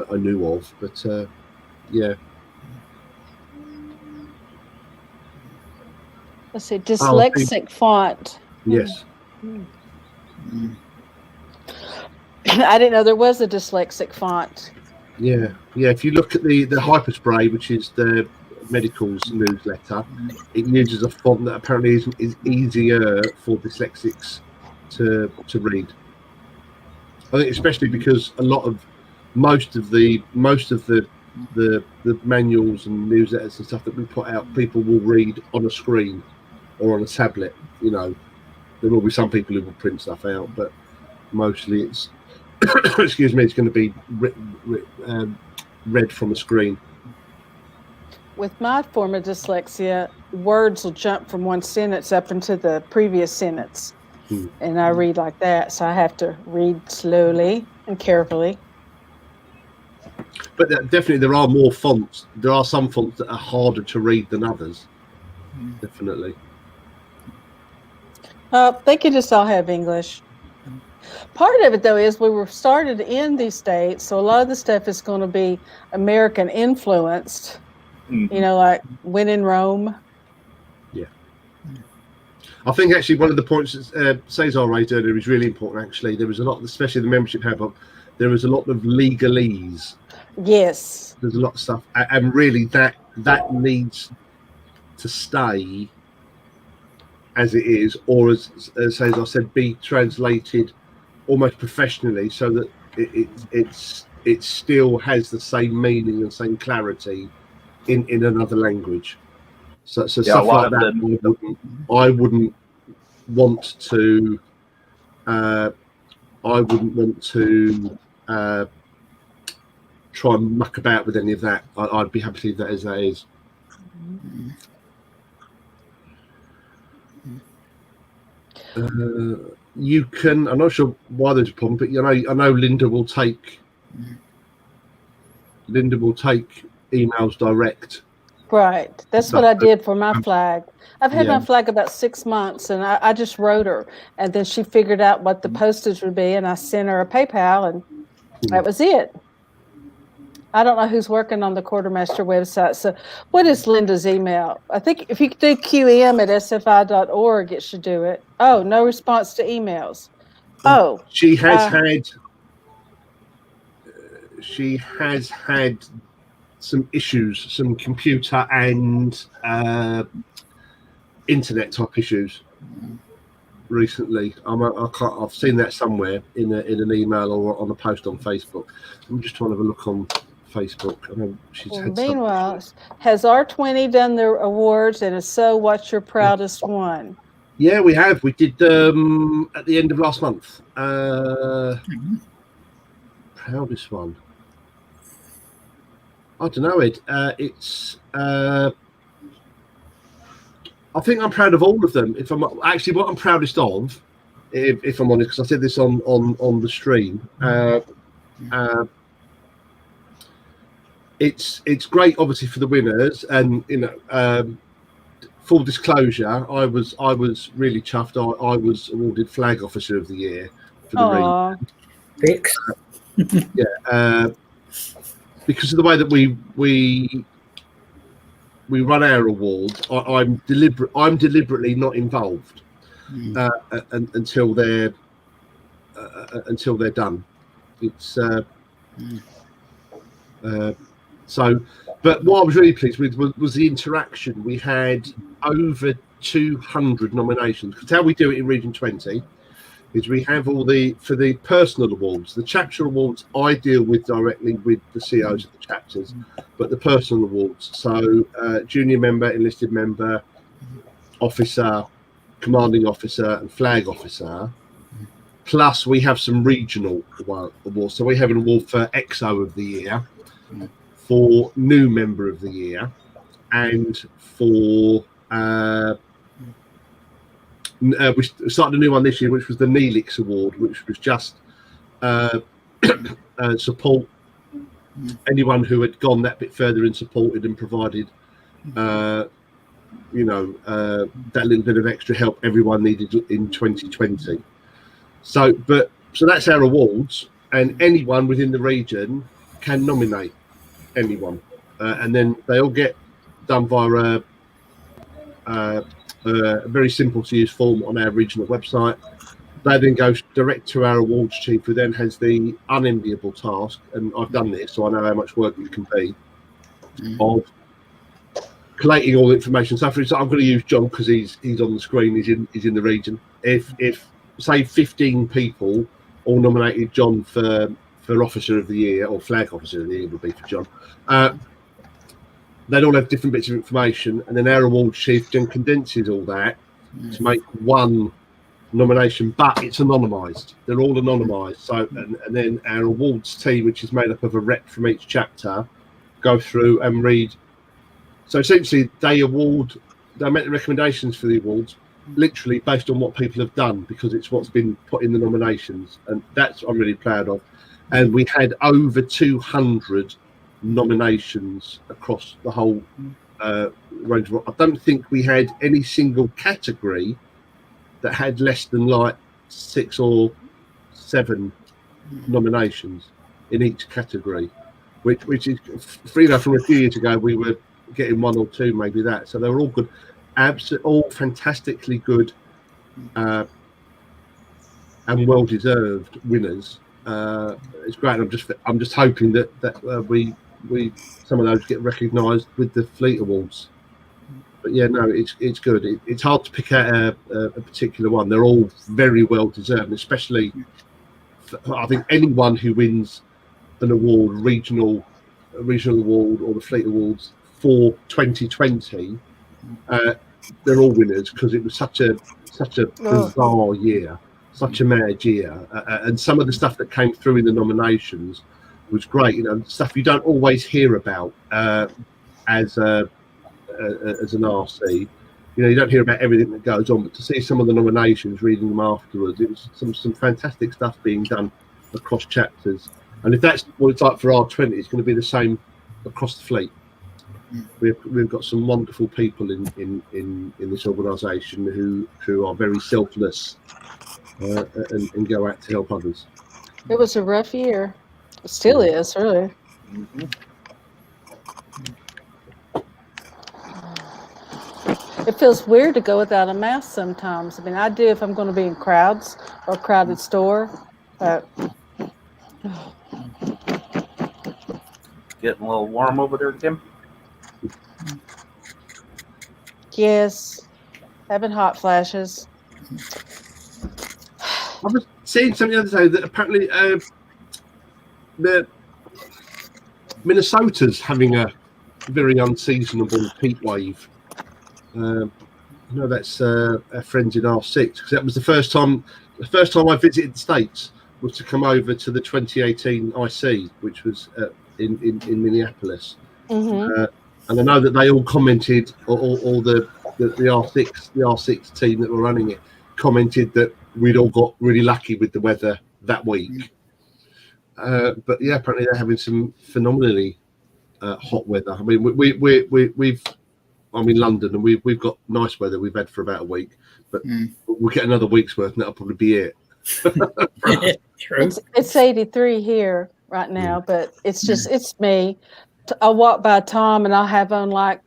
I knew of. But yeah. Let's see, dyslexic font. Yes. I didn't know there was a dyslexic font. Yeah. If you look at the Hyperspray, which is the medical's newsletter, it uses a font that apparently is easier for dyslexics to read. I think especially because most of the manuals and newsletters and stuff that we put out, people will read on a screen or on a tablet. You know, there will be some people who will print stuff out, but mostly it's excuse me, it's going to be read from a screen. With my form of dyslexia, words will jump from one sentence up into the previous sentence. And I read like that, so I have to read slowly and carefully. But definitely there are more fonts. There are some fonts that are harder to read than others. Definitely. They could just all have English. Part of it, though, is we were started in these states, so a lot of the stuff is going to be American influenced. You know, like when in Rome. Yeah. I think actually one of the points that Cesar raised earlier is really important. Actually, there was a lot, especially the membership handbook. There was a lot of legalese. Yes. There's a lot of stuff, and really that needs to stay as it is, or as Cesar said, be translated almost professionally, so that it still has the same meaning and same clarity in another language. So stuff like that, I wouldn't want to. I wouldn't want to try and muck about with any of that. I'd be happy to leave that as that is. You can. I'm not sure why there's a problem, but I know Linda will take emails direct. Right. That's what I did for my flag. I've had my flag about 6 months, and I just wrote her, and then she figured out what the postage would be, and I sent her a PayPal, and that was it. I don't know who's working on the quartermaster website. So what is Linda's email? I think if you do qem@sfi.org, it should do it. Oh, no response to emails. Oh. She has had some issues, some computer and internet type issues recently. I've seen that somewhere in an email or on a post on Facebook. I'm just trying to have a look on Facebook. I know she's had meanwhile, has R20 done their awards, and if so, what's your proudest one? Yeah, we have. We did at the end of last month. Proudest one. I don't know, Ed. It's. I think I'm proud of all of them. If I'm actually what I'm proudest of, if I'm honest, because I said this on the stream. It's great, obviously, for the winners, and full disclosure, I was really chuffed. I was awarded Flag Officer of the Year for the ring. Yeah, because of the way that we run our awards, I'm deliberately not involved until they're done. It's so. But what I was really pleased with was the interaction. We had over 200 nominations. Because how we do it in Region 20 is we have for the personal awards, the chapter awards I deal with directly with the CEOs of the chapters, but the personal awards, so junior member, enlisted member, officer, commanding officer, and flag officer. Plus we have some regional awards. So we have an award for EXO of the Year, for new member of the year, and for we started a new one this year, which was the Neelix Award, which was just support anyone who had gone that bit further and supported and provided that little bit of extra help everyone needed in 2020. So that's our awards, and anyone within the region can nominate anyone, and then they all get done via a very simple to use form on our regional website, That then goes direct to our awards chief, who then has the unenviable task, and I've done this, so I know how much work it can be, of collating all the information. So, for example, I'm going to use John because he's on the screen. He's in the region. If say 15 people all nominated John for Officer of the Year, or Flag Officer of the Year would be for John, they'd all have different bits of information, and then our awards chief then condenses all that to make one nomination, but it's anonymized. They're all anonymized. So, and then our awards team, which is made up of a rep from each chapter, go through and read. So essentially, they make the recommendations for the awards literally based on what people have done, because it's what's been put in the nominations, and that's I'm really proud of. And we had over 200 nominations across the whole range. I don't think we had any single category that had less than like 6 or 7 nominations in each category, which is, from a few years ago we were getting 1 or 2, maybe that. So they were all good, all fantastically good, and well deserved winners. It's great. I'm just hoping that we some of those get recognised with the Fleet Awards. But yeah, no, it's good. It's hard to pick out a particular one. They're all very well deserved, and especially I think anyone who wins an award, regional award or the Fleet Awards for 2020, they're all winners, because it was such a bizarre year, such a mad year, and some of the stuff that came through in the nominations was great. You know, stuff you don't always hear about as an RC. You know, you don't hear about everything that goes on, but to see some of the nominations, reading them afterwards, it was some fantastic stuff being done across chapters. And if that's what it's like for R20, it's going to be the same across the fleet. We've got some wonderful people in this organisation who are very selfless and go out to help others. It was a rough year. It still is, really. It feels weird to go without a mask sometimes. I mean, I do if I'm going to be in crowds or a crowded store. But Getting a little warm over there, Kim? yes, having hot flashes. I was seeing something the other day that apparently Minnesota's having a very unseasonable heat wave. I know that's our friends in R6, because that was the first time I visited the States was to come over to the 2018 IC, which was in Minneapolis. Mm-hmm. And I know that they all commented, all the R6 team that were running it commented that we'd all got really lucky with the weather that week. But yeah, apparently they're having some phenomenally hot weather. I mean, I'm in London, and we've got nice weather we've had for about a week, but we'll get another week's worth, and that'll probably be it. True. It's 83 here right now, but it's just it's me. I'll walk by Tom, and I'll have on like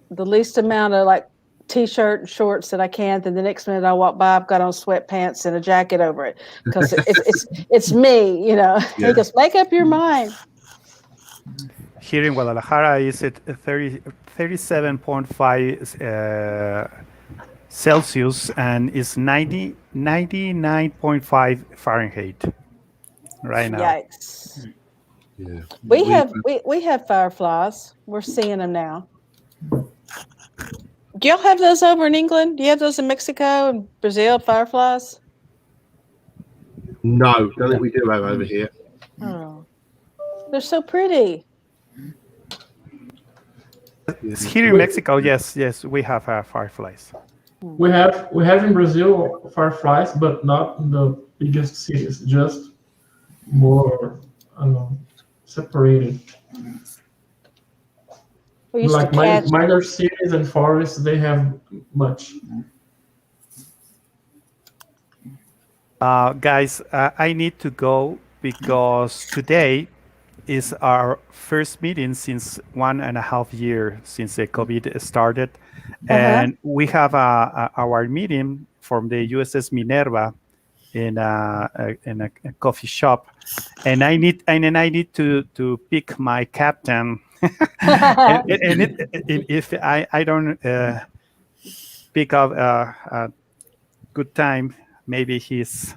the least amount of like t-shirt and shorts that I can. Then the next minute I walk by, I've got on sweatpants and a jacket over it, because it's me, you know. Yeah. He goes, make up your mind. Here in Guadalajara is at 37.5 Celsius, and it's 99.5 Fahrenheit right now. Yikes. Yeah. We have fireflies. We're seeing them now. Do y'all have those over in England? Do you have those in Mexico and Brazil, fireflies? No, don't think we do have over here. Oh, they're so pretty. Here in Mexico, yes, we have fireflies. We have in Brazil fireflies, but not in the biggest cities, just more separated. We used Like to catch minor cities and forests, they have much. Guys, I need to go because today is our first meeting since 1.5 years since the COVID started. And we have our meeting from the USS Minerva in a coffee shop, and I need to pick my captain. If I don't pick up a good time, maybe he's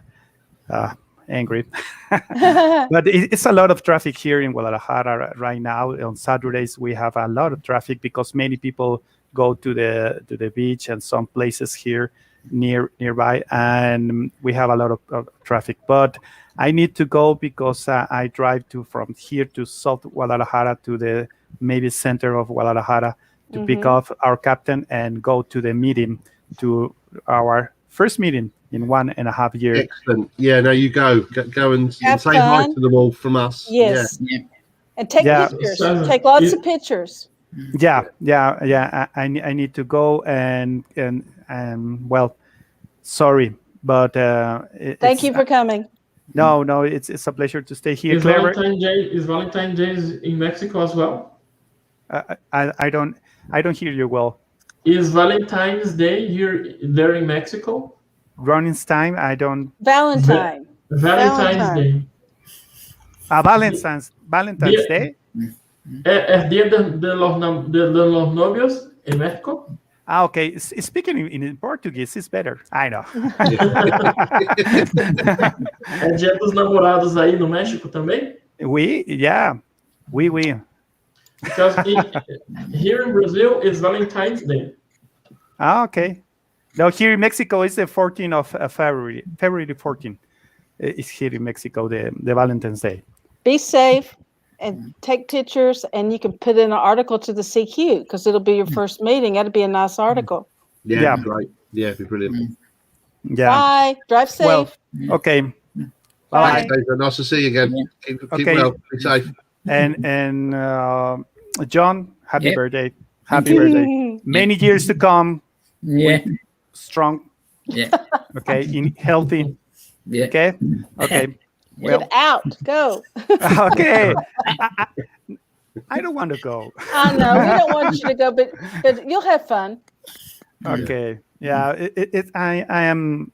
angry. But it's a lot of traffic here in Guadalajara right now. On Saturdays we have a lot of traffic because many people go to the beach and some places here nearby, and we have a lot of traffic. But I need to go because I drive from here to South Guadalajara to the maybe center of Guadalajara to pick up our captain and go to the meeting, to our first meeting in 1.5 years. Excellent. Yeah, no, you go and say hi to them all from us. Yes. Yeah. And take pictures. Take lots of pictures. Yeah. I need to go and well, sorry, but thank you for coming. No, it's a pleasure to stay here. Is Cleber, Valentine's Day in Mexico as well? I don't hear you well. Is Valentine's Day there in Mexico? Running's time, I don't. Valentine's Day. Valentine's Day. Es Día de los Novios en México. Okay. Speaking in Portuguese is better. I know. É Dia dos Namorados aí no México também? We. Because here in Brazil it's Valentine's Day. Okay. Now here in Mexico it's the 14th of February. February 14th is here in Mexico, the Valentine's Day. Be safe and take pictures, and you can put in an article to the CQ because it'll be your first meeting. That'll be a nice article. Yeah. Great. Yeah, it'd be brilliant. Yeah. Bye. Drive safe. Well, okay. Bye. Nice to see you again. Keep well. Be safe. And John, happy birthday. Happy birthday. Many years to come. Yeah. Strong. Yeah. Okay. Healthy. Yeah. Okay. Well, get out. Go. Okay. I don't want to go. I know. We don't want you to go, but you'll have fun. Okay. Yeah. I am.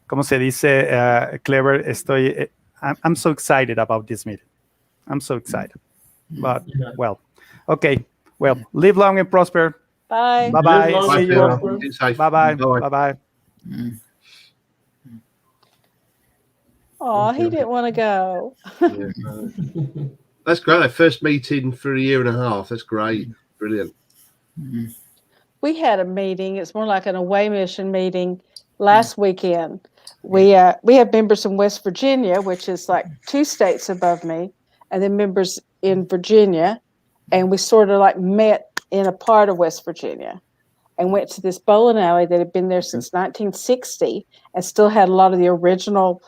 ¿Cómo se dice? Cleber. I'm so excited about this meeting. I'm so excited. But well. Okay. Well, live long and prosper. Bye. Bye. See you. Bye. Bye. Oh, he didn't want to go. That's great. That first meeting for 1.5 years. That's great. Brilliant. We had a meeting. It's more like an away mission meeting last weekend. We have members in West Virginia, which is like 2 states above me, and then members in Virginia. And we sort of like met in a part of West Virginia and went to this bowling alley that had been there since 1960 and still had a lot of the original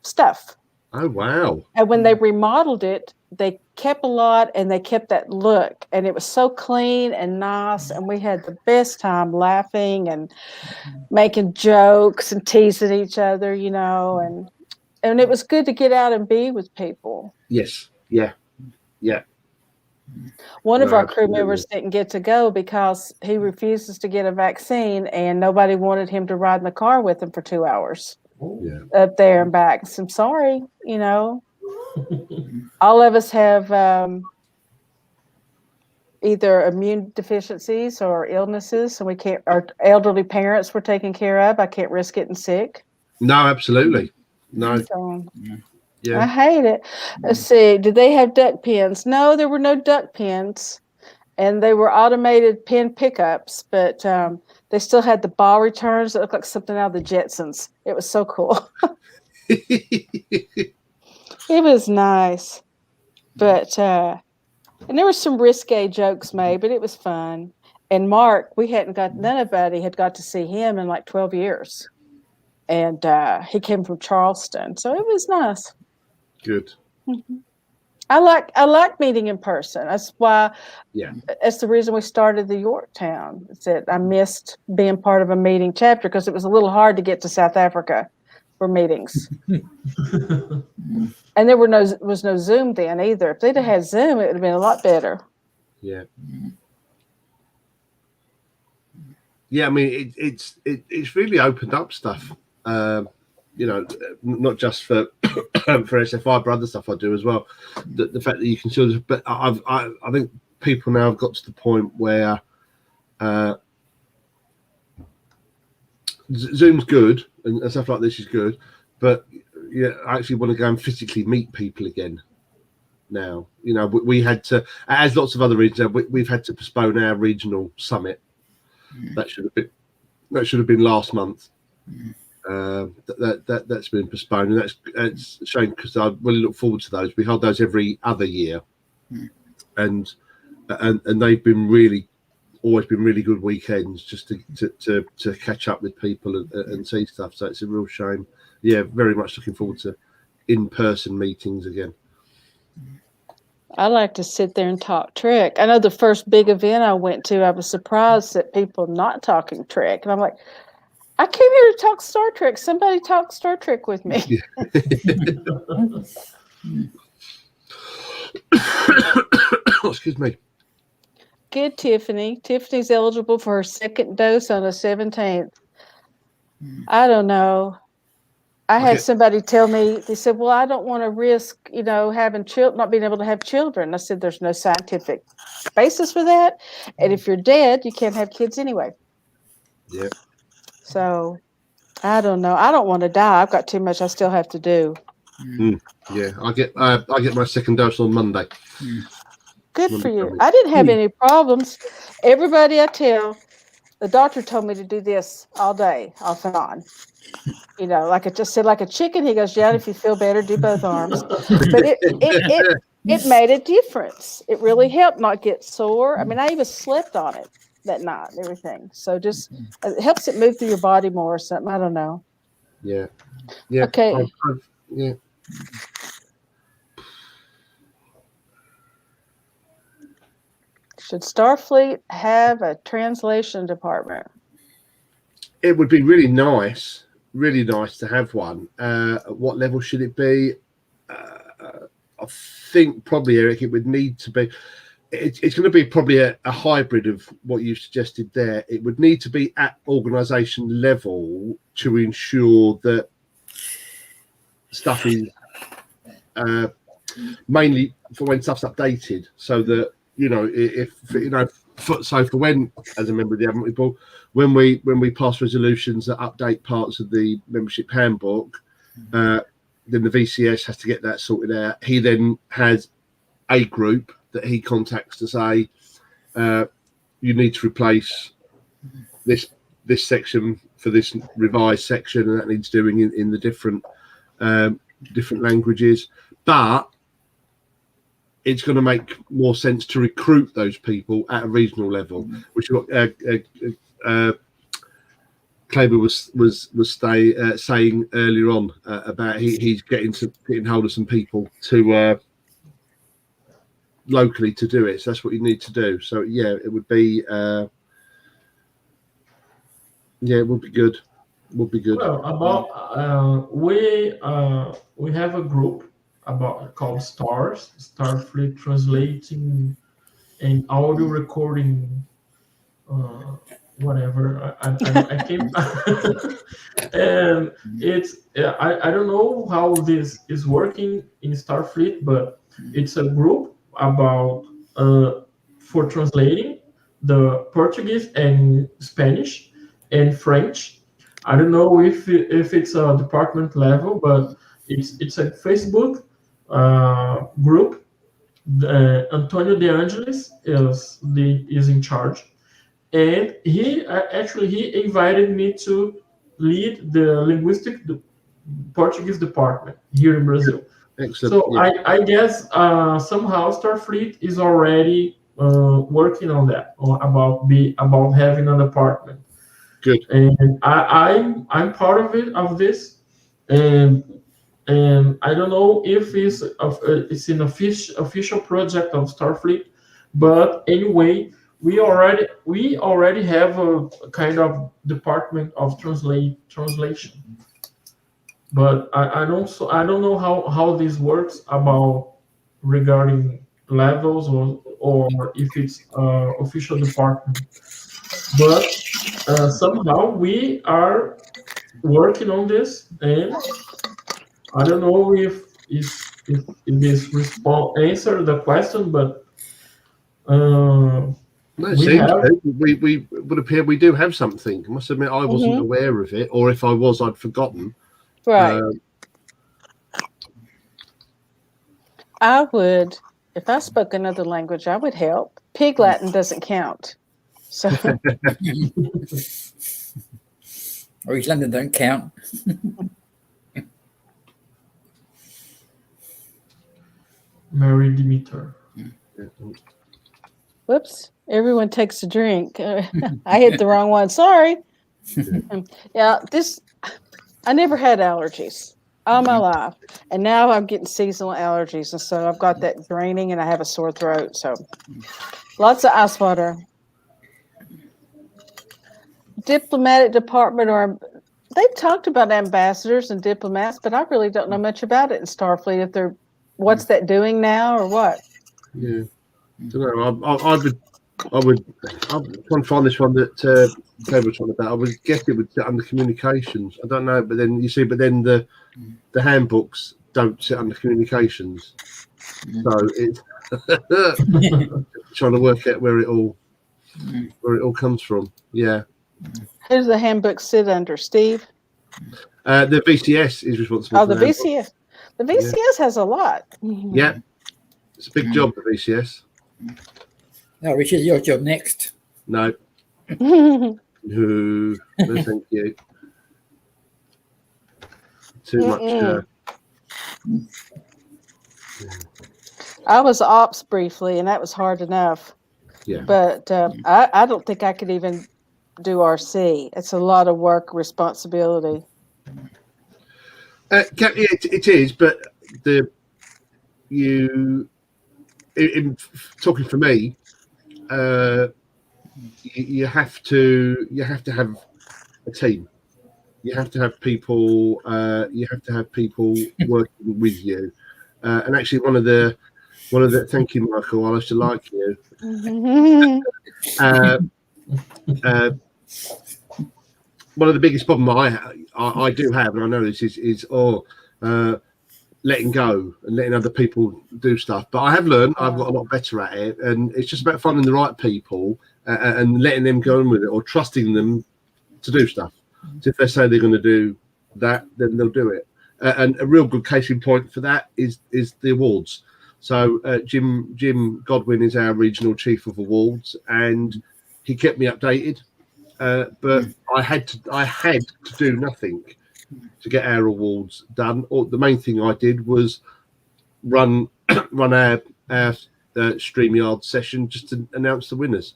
stuff. Oh, wow. And when they remodeled it, they kept a lot and they kept that look. And it was so clean and nice. And we had the best time laughing and making jokes and teasing each other, and it was good to get out and be with people. Yes. Yeah. One of our crew members didn't get to go because he refuses to get a vaccine, and nobody wanted him to ride in the car with him for 2 hours up there and back. So I'm sorry, all of us have either immune deficiencies or illnesses, and we can't. Our elderly parents were taken care of. I can't risk getting sick. No, absolutely. No. So, yeah. I hate it. Let's see. Did they have duck pens? No, there were no duck pens, and they were automated pen pickups, but they still had the ball returns that looked like something out of the Jetsons. It was so cool. It was nice, but and there were some risque jokes made, but it was fun. And Mark, nobody had got to see him in like 12 years, and he came from Charleston, so it was nice. Good. Mm-hmm. I like meeting in person. That's why. Yeah. That's the reason we started the Yorktown. It's that I missed being part of a meeting chapter because it was a little hard to get to South Africa for meetings. And there was no Zoom then either. If they'd have had Zoom, it would have been a lot better. Yeah. Yeah, I mean it's really opened up stuff you know, not just for for SFI, but other stuff I do as well. The fact that you can still, but I think people now have got to the point where Zoom's good and stuff like this is good, but yeah, I actually want to go and physically meet people again. Now, you know, we had to, as lots of other regions, we've had to postpone our regional summit. That should have been last month. That's been postponed, and that's a shame because I really look forward to those. We hold those every other year, and they've been always been really good weekends just to catch up with people and see stuff. So it's a real shame. Yeah, very much looking forward to in-person meetings again. I like to sit there and talk Trek. I know the first big event I went to, I was surprised at people not talking Trek. And I'm like, I came here to talk Star Trek. Somebody talk Star Trek with me. Excuse me. Good, Tiffany. Tiffany's eligible for her second dose on the 17th. I don't know. I had somebody tell me, they said, well, I don't want to risk, you know, having not being able to have children. I said, there's no scientific basis for that. And if you're dead, you can't have kids anyway. Yeah. So I don't know. I don't want to die. I've got too much I still have to do. Yeah, I get my second dose on Monday. Good for you. I didn't have any problems. Everybody I tell, the doctor told me to do this all day, off and on. You know, like it just said, like a chicken. He goes, yeah, if you feel better, do both arms. But it made a difference. It really helped not get sore. I mean, I even slept on it that night and everything. So just it helps it move through your body more or something. I don't know. Yeah. Okay. Yeah. Should Starfleet have a translation department? It would be really nice to have one. At what level should it be? I think probably, Eric, it would need to be. It's going to be probably a hybrid of what you suggested there. It would need to be at organisation level to ensure that stuff is mainly for when stuff's updated, so that, you know, if you know, so for when, as a member of the Admiralty Board, when we pass resolutions that update parts of the membership handbook, then the VCS has to get that sorted out. He then has a group that he contacts to say, you need to replace this section for this revised section, and that needs doing in the different languages. But it's going to make more sense to recruit those people at a regional level, which Cleber was saying earlier on about he's getting hold of some people to locally to do it. So that's what you need to do. So yeah, it would be it would be good. Well, about we have a group called Starfleet Translating and Audio Recording, whatever. I came and it's I don't know how this is working in Starfleet, but it's a group about for translating the Portuguese and Spanish and French. I don't know if it's a department level, but it's a Facebook group. Antonio De Angelis is in charge, and he invited me to lead the linguistic Portuguese department here in Brazil. Excellent. So yeah. I guess somehow Starfleet is already working on that, or about having a department. Good. And I'm part of this, and I don't know if it's an official project of Starfleet, but anyway, we already have a kind of department of translation. But I don't know how this works about regarding levels or if it's official department. But somehow we are working on this, and I don't know if this answer the question, but No, it we seems have. to. We would appear we do have something. I must admit, I wasn't aware of it, or if I was, I'd forgotten. Right. I would, if I spoke another language, I would help. Pig Latin doesn't count. So or East London don't count. Mary Demeter. whoops, everyone takes a drink. I hit the wrong one. Sorry. Yeah, I never had allergies all my life. And now I'm getting seasonal allergies. And so I've got that draining and I have a sore throat. So lots of ice water. Diplomatic department, or they've talked about ambassadors and diplomats, but I really don't know much about it in Starfleet. If what's that doing now or what? Yeah, I don't know. I'm trying to find this one that Cleber was talking about. I would guess it would sit under communications. I don't know, but then the handbooks don't sit under communications. So it's trying to work out where it all comes from. Yeah. Who does the handbook sit under, Steve? The VCS is responsible. Oh, the VCS. The VCS has a lot. Yeah, it's a big job, the VCS. No, Richard, your job next. No. No, thank you. Too much. I was ops briefly, and that was hard enough. Yeah. But I don't think I could even do RC. It's a lot of work, responsibility. It is, but in talking for me, you have to have a team. You have to have people. You have to have people working with you. And actually, one of the thank you, Michael. I used to like you. One of the biggest problem I do have, and I know this is letting go and letting other people do stuff. But I have learned, I've got a lot better at it, and it's just about finding the right people and letting them go on with it, or trusting them to do stuff. So if they say they're going to do that, then they'll do it. And a real good case in point for that is the awards. So Jim Godwin is our regional chief of awards, and he kept me updated. But I had to do nothing to get our awards done. Or the main thing I did was run our StreamYard session just to announce the winners.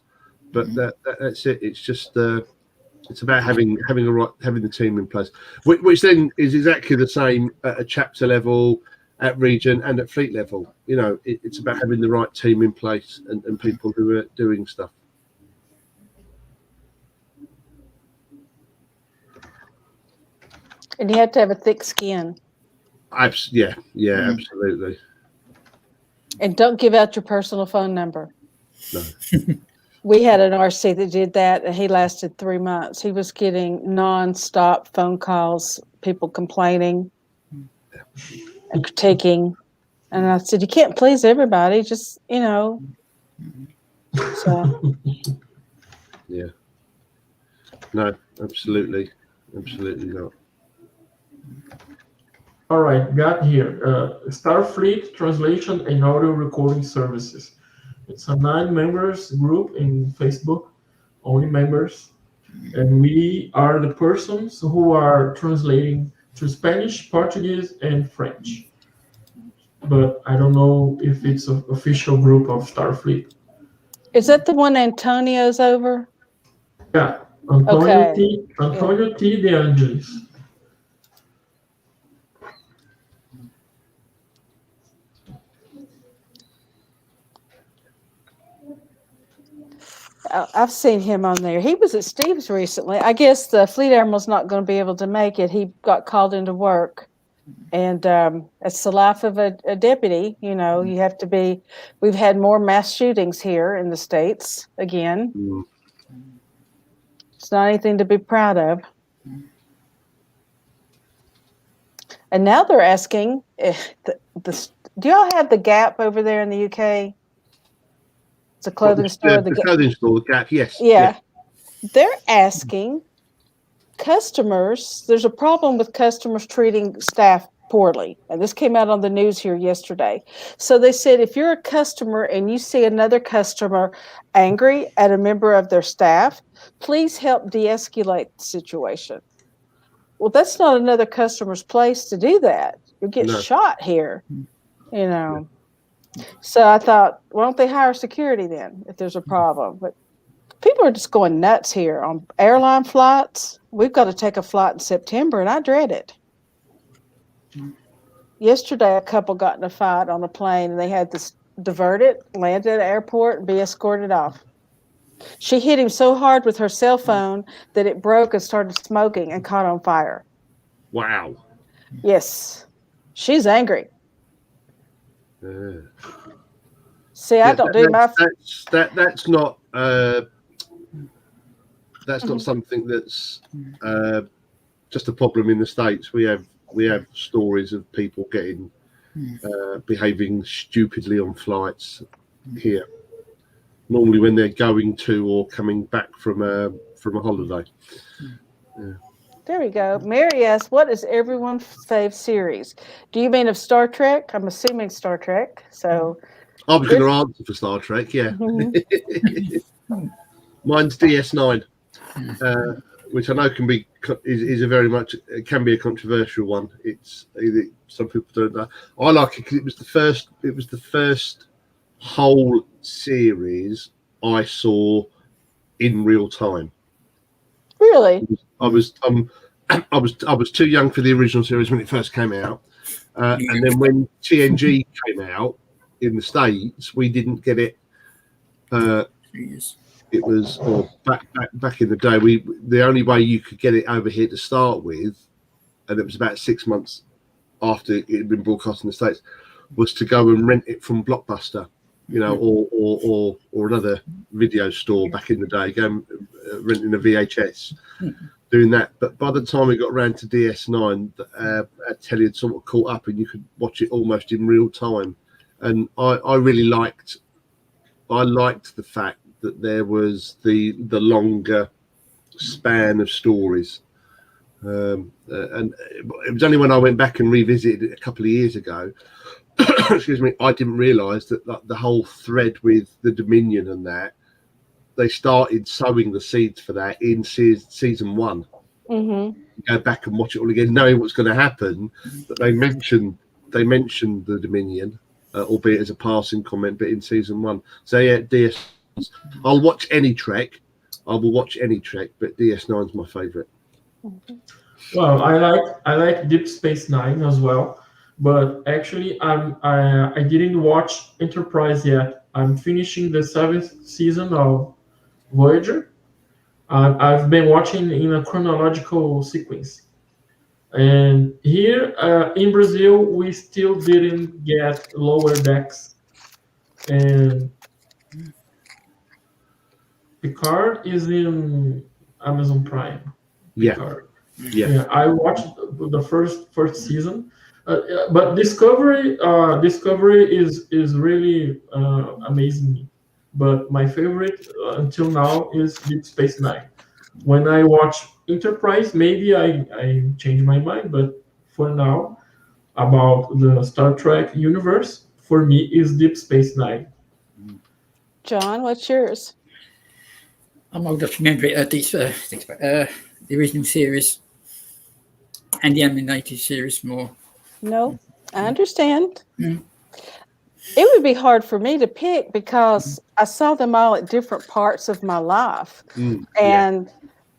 But that's it. It's just it's about having the team in place, which then is exactly the same at a chapter level, at region, and at fleet level. You know, it's about having the right team in place and people who are doing stuff. And you have to have a thick skin. Yeah, absolutely. And don't give out your personal phone number. No. We had an RC that did that, and he lasted 3 months. He was getting nonstop phone calls, people complaining and critiquing. And I said, you can't please everybody, just, So. Yeah. No, absolutely not. All right, got here. Starfleet Translation and Audio Recording Services. It's a 9 members group in Facebook, only members. And we are the persons who are translating to Spanish, Portuguese, and French. But I don't know if it's an official group of Starfleet. Is that the one Antonio's over? Yeah, Antonio Okay. T. De Angelis. I've seen him on there. He was at Steve's recently. I guess the fleet admiral's not going to be able to make it. He got called into work. And it's the life of a deputy. You know, you have to be. We've had more mass shootings here in the States again. It's not anything to be proud of. And now they're asking, do y'all have the Gap over there in the UK? It's a clothing store. The clothing store, the Gap, yes. Yeah. They're asking customers, there's a problem with customers treating staff poorly. And this came out on the news here yesterday. So they said, if you're a customer and you see another customer angry at a member of their staff, please help de-escalate the situation. Well, that's not another customer's place to do that. You get shot here, you know. So I thought, why don't they hire security then if there's a problem? But people are just going nuts here on airline flights. We've got to take a flight in September, and I dread it. Yesterday, a couple got in a fight on a plane, and they had to divert it, land at the airport, and be escorted off. She hit him so hard with her cell phone that it broke and started smoking and caught on fire. Wow. Yes. She's angry. See, I don't do my... That's not... That's not something that's just a problem in the States. We have stories of people getting behaving stupidly on flights here. Normally when they're going to or coming back from a holiday. Yeah. There we go. Mary asks, what is everyone's fave series? Do you mean of Star Trek? I'm assuming Star Trek. So I was going to answer for Star Trek, yeah. Mine's DS9. Which I know can be a controversial one. It's some people don't know. I like it because it was the first whole series I saw in real time. Really? I was too young for the original series when it first came out, and then when TNG came out in the States, we didn't get it. It was back in the day. The only way you could get it over here to start with, and it was about 6 months after it had been broadcast in the States, was to go and rent it from Blockbuster, you know, or another video store back in the day. Go renting a VHS, doing that. But by the time we got around to DS9, our telly had sort of caught up, and you could watch it almost in real time. And I really liked the fact that there was the longer span of stories, and it was only when I went back and revisited it a couple of years ago, excuse me, I didn't realise that the whole thread with the Dominion and that they started sowing the seeds for that in season 1. Mm-hmm. Go back and watch it all again, knowing what's going to happen. But they mentioned the Dominion, albeit as a passing comment, but in season 1. So yeah, DS. I'll watch any Trek. I will watch any Trek, but DS9 is my favourite. Well, I like Deep Space Nine as well, but actually I didn't watch Enterprise yet. I'm finishing the 7th season of Voyager. I've been watching in a chronological sequence, and here in Brazil we still didn't get Lower Decks, and Picard is in Amazon Prime. Picard. Yeah. I watched the first season, but Discovery is really amazing me. But my favorite until now is Deep Space Nine. When I watch Enterprise, maybe I change my mind, but for now, about the Star Trek universe, for me is Deep Space Nine. John, what's yours? I'm old enough to remember it, the original series and the animated series more. No, I understand. It would be hard for me to pick because I saw them all at different parts of my life. And,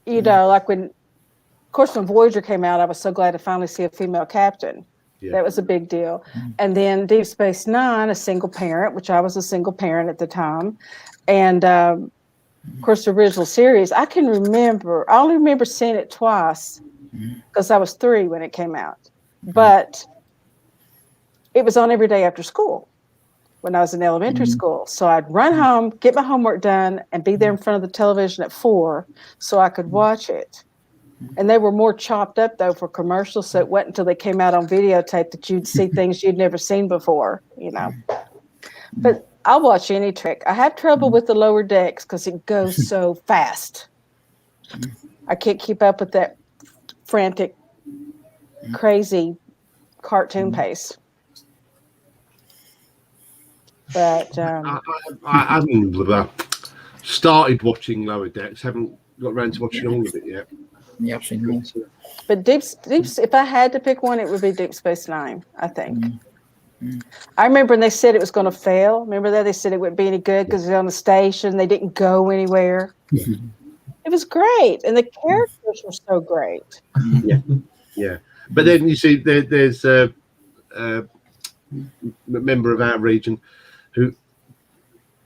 you know, like when Voyager came out, I was so glad to finally see a female captain. Yeah. That was a big deal. And then Deep Space Nine, a single parent, which I was a single parent at the time. And, of course, the original series, I only remember seeing it twice because I was 3 when it came out. But it was on every day after school when I was in elementary school. So I'd run home, get my homework done, and be there in front of the television at 4 so I could watch it. And they were more chopped up though for commercials, so it wasn't until they came out on videotape that you'd see things you'd never seen before, you know. But I'll watch any Trek. I have trouble with the lower decks because it goes so fast. I can't keep up with that frantic, crazy cartoon pace. But I haven't started watching Lower Decks. Haven't got around to watching all of it yet. Yeah, I've seen more. but deep, if I had to pick one, it would be Deep Space Nine, I think. I remember when they said it was going to fail. Remember that? They said it wouldn't be any good because it's on the station. They didn't go anywhere. It was great. And the characters were so great. Yeah. But then you see there's a member of our region who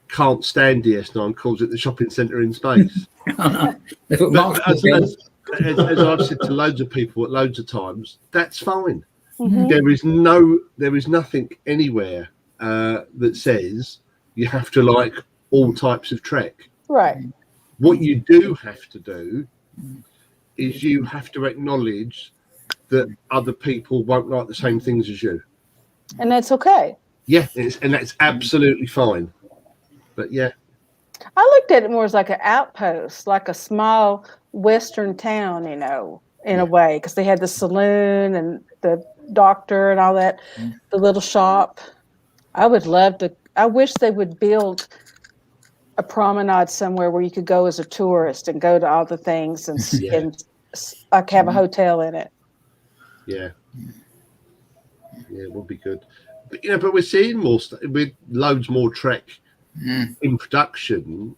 can't stand DS9, calls it the shopping centre in space. But as I've said to loads of people at loads of times, that's fine. There is nothing anywhere that says you have to like all types of Trek. Right. What you do have to do is you have to acknowledge that other people won't like the same things as you. And that's okay. Yeah, and that's absolutely fine. But yeah. I looked at it more as like an outpost, like a small Western town, you know, in a way, because they had the saloon and the doctor and all that, the little shop. I would love to. I wish they would build a promenade somewhere where you could go as a tourist and go to all the things and, and like have a hotel in it. Yeah. Yeah, it would be good. But, you know, but we're seeing more with loads more Trek in production.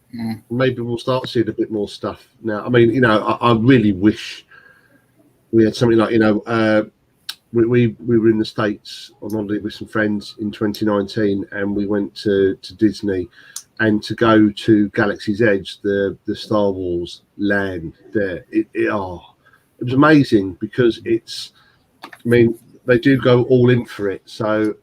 Maybe we'll start seeing a bit more stuff now. I mean, you know, I really wish we had something like, you know, we were in the States on holiday with some friends in 2019, and we went to Disney, and to go to Galaxy's Edge, the Star Wars land there, it was amazing because it's, I mean, they do go all in for it. So,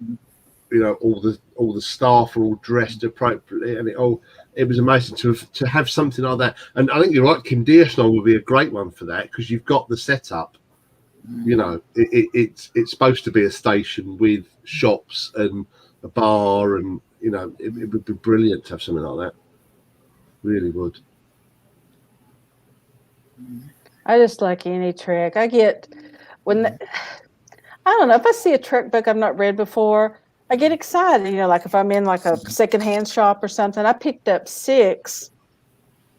you know, all the staff are all dressed appropriately, and it was amazing to have something like that. And I think you're right, Kim DS9 would be a great one for that because you've got the setup. You know, it's supposed to be a station with shops and a bar, and you know, it would be brilliant to have something like that. Really would. I just like any Trek. I get when I don't know if I see a Trek book I've not read before, I get excited. You know, like if I'm in like a secondhand shop or something. I picked up 6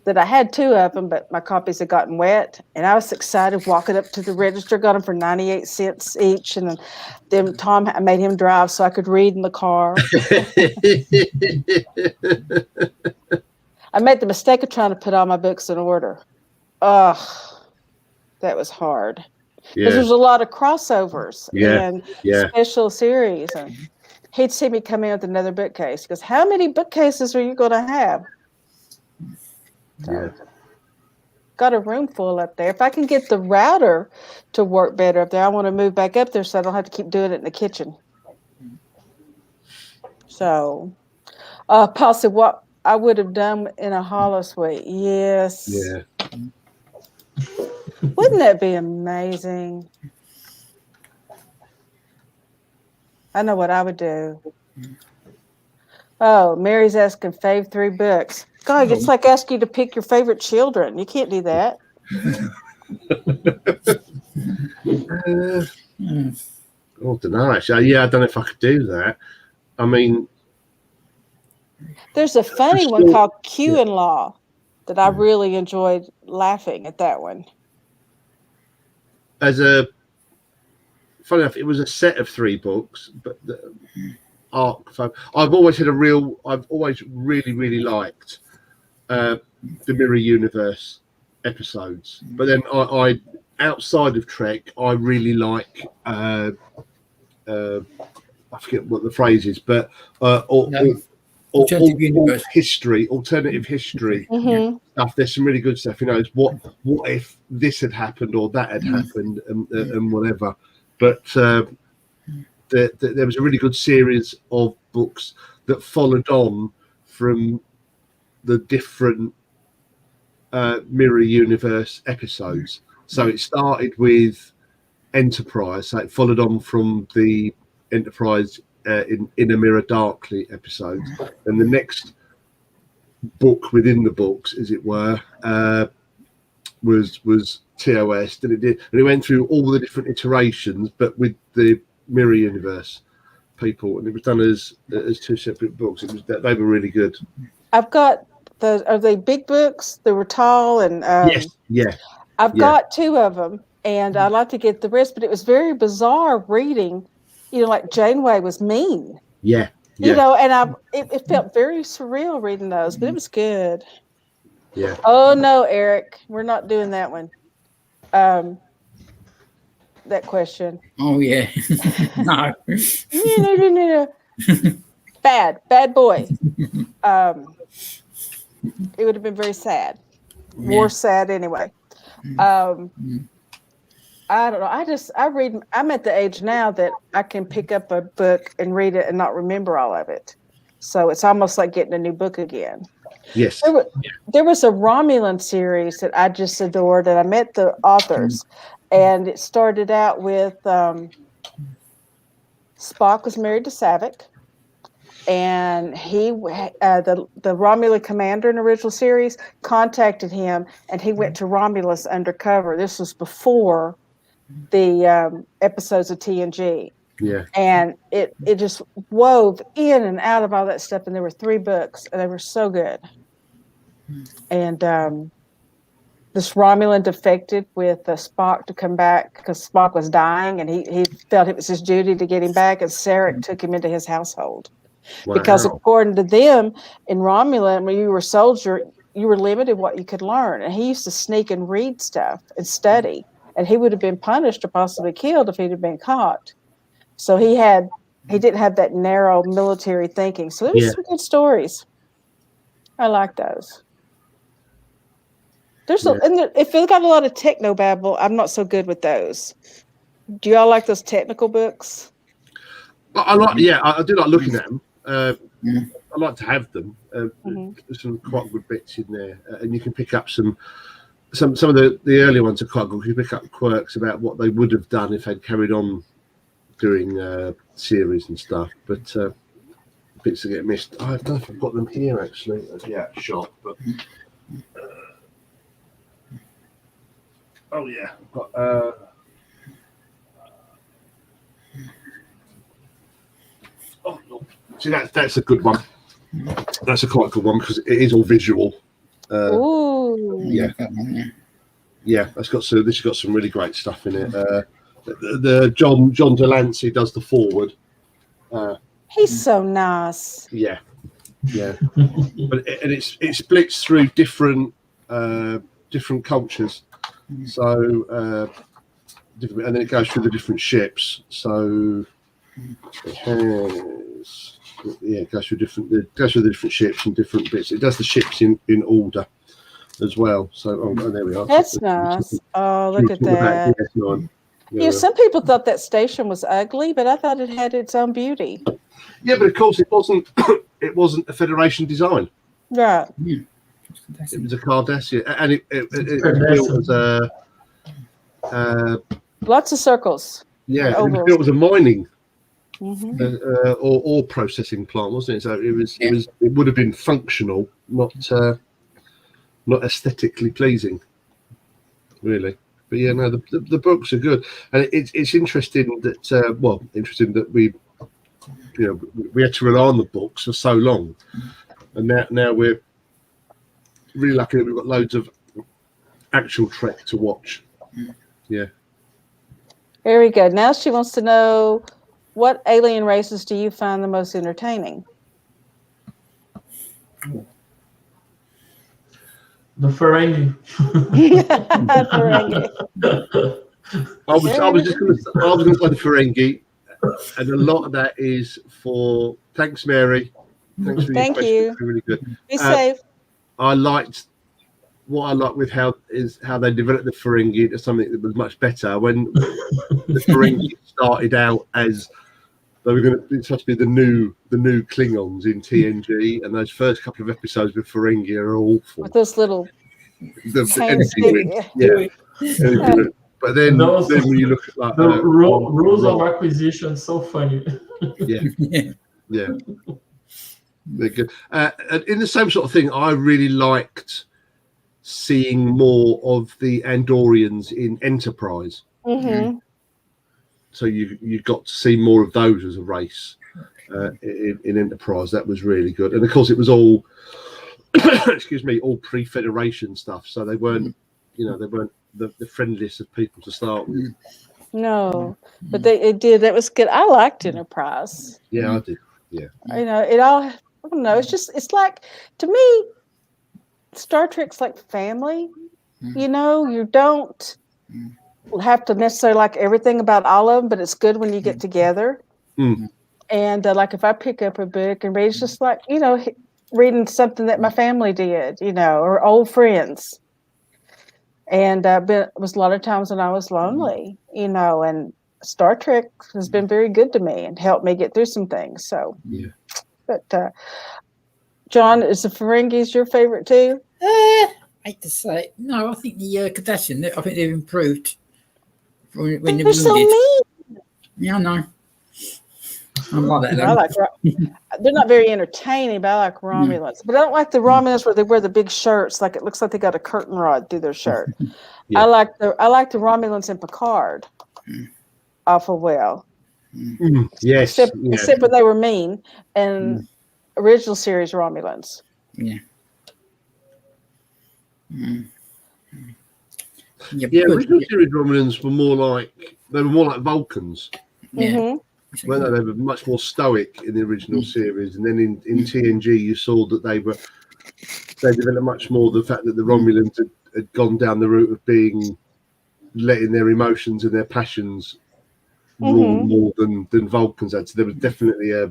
that I had 2 of them, but my copies had gotten wet, and I was excited walking up to the register, got them for 98 cents each, and then Tom, I made him drive so I could read in the car. I made the mistake of trying to put all my books in order. Ugh, that was hard. Because there's a lot of crossovers and special series. And he'd see me come in with another bookcase. He goes, how many bookcases are you going to have? So, got a room full up there. If I can get the router to work better up there, I want to move back up there so I don't have to keep doing it in the kitchen. So, Paul said, what I would have done in a hollow suite. Yes. Yeah. Wouldn't that be amazing? I know what I would do. Oh, Mary's asking fave 3 books. God, it's like asking you to pick your favorite children. You can't do that. I don't know, actually. Yeah, I don't know if I could do that. I mean, there's a funny one called Q and Law that I really enjoyed laughing at that one. Funny enough, it was a set of 3 books, but the arc. I've always really liked the Mirror Universe episodes, but then I outside of Trek, I really like I forget what the phrase is, but alternative history stuff. There's some really good stuff. You know, it's what if this had happened or that had happened, and whatever. But there was a really good series of books that followed on from the different Mirror Universe episodes. So it started with Enterprise, so it followed on from the Enterprise in a Mirror Darkly episode, and the next book within the books, as it were, was TOS. And it went through all the different iterations, but with the Mirror Universe people, and it was done as 2 separate books. They were really good. I've got are they big books? They were tall and yes, yeah. I've got 2 of them, and I'd like to get the rest, but it was very bizarre reading. Like Janeway was mean. Yeah. And it felt very surreal reading those, but it was good. Yeah. Oh no, Eric, we're not doing that one. That question. Oh yeah. No. No. Bad boy. It would have been very sad. More sad anyway. I don't know. I'm at the age now that I can pick up a book and read it and not remember all of it. So it's almost like getting a new book again. Yes. There was a Romulan series that I just adored, and I met the authors, and it started out with Spock was married to Saavik, and he the Romulan commander in the original series contacted him, and he went to Romulus undercover. This was before the episodes of TNG. Yeah. And it just wove in and out of all that stuff, and there were 3 books, and they were so good. And this Romulan defected with Spock to come back because Spock was dying, and he felt it was his duty to get him back, and Sarek took him into his household. Wow. Because according to them, in Romulan, when you were a soldier, you were limited what you could learn, and he used to sneak and read stuff and study, and he would have been punished or possibly killed if he'd have been caught. So he didn't have that narrow military thinking. So there was some good stories. I like those. If it's got a lot of techno babble, I'm not so good with those. Do y'all like those technical books? I do like looking at them. I like to have them. There's some quite good bits in there, and you can pick up some of the early ones are quite good. You pick up quirks about what they would have done if they'd carried on doing series and stuff, but bits that get missed. I don't know if I've got them here actually. Shop, but oh yeah, I've got. See, that's a good one. That's a quite good one because it is all visual. Ooh. Yeah. This has got some really great stuff in it. The John Delancey does the forward. He's so nice. Yeah. But it splits through different cultures. So and then it goes through the different ships. So it has. Yeah, it goes through the different ships and different bits. It does the ships in order as well. So there we are. That's nice. Oh, look at that. Yeah, some people thought that station was ugly, but I thought it had its own beauty. Yeah, but of course it wasn't. It wasn't a Federation design. Right. It was a Cardassian, and it was built as lots of circles. Yeah, it was built as a mining. Or processing plant, wasn't it? So it would have been functional, not aesthetically pleasing, really. But yeah, no, the books are good, and it's interesting that we had to rely on the books for so long, and now we're really lucky that we've got loads of actual Trek to watch. Yeah. Very good. Now she wants to know, what alien races do you find the most entertaining? The Ferengi. Ferengi. I was just going to say the Ferengi, and a lot of that is for. Thanks, Mary. Thanks for your question. You. Really good. Be safe. I liked with how they developed the Ferengi to something that was much better when the Ferengi started out as they were supposed to be the new Klingons in TNG, and those first couple of episodes with Ferengi are awful. With those little the energy, But then Those- when you look at like The rules of Rob, acquisition, so funny. yeah, they're good. And in the same sort of thing, I really liked seeing more of the Andorians in Enterprise. Mm-hmm. So you got to see more of those as a race in Enterprise. That was really good. And of course, it was all excuse me, all pre-Federation stuff. So they weren't, they weren't the friendliest of people to start with. No, but it did. That was good. I liked Enterprise. Yeah, I did. Yeah. It all. I don't know. It's like, to me, Star Trek's like family. You don't have to necessarily like everything about all of them, but it's good when you get together. And like if I pick up a book and read, it's just like, reading something that my family did, or old friends. And it was a lot of times when I was lonely, and Star Trek has been very good to me and helped me get through some things. So, yeah. But John, is the Ferengis your favorite too? I hate to say it. No, I think the Cardassian, I think they've improved. When They're so mean. Yeah, I know. I'm like that. I like they're not very entertaining, but I like Romulans. But I don't like the Romulans where they wear the big shirts, like it looks like they got a curtain rod through their shirt. Yeah. I like the Romulans in Picard awful well. Yes. Except when they were mean and original series Romulans. Yeah. Yeah, original series Romulans were more like Vulcans. Mm-hmm. Well, no, they were much more stoic in the original series, and then in TNG you saw that they developed much more the fact that the Romulans had gone down the route of letting their emotions and their passions rule more than Vulcans had. So there was definitely a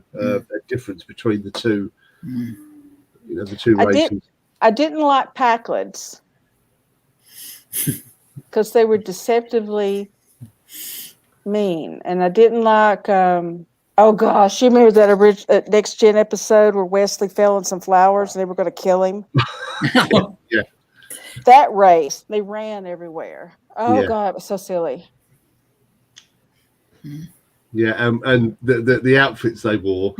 difference between the two, the two races. I didn't like Packlids because they were deceptively mean, and I didn't like oh gosh, you remember that Next Gen episode where Wesley fell in some flowers and they were going to kill him? Yeah. That race, they ran everywhere. Oh god, it was so silly. Yeah, and the outfits they wore,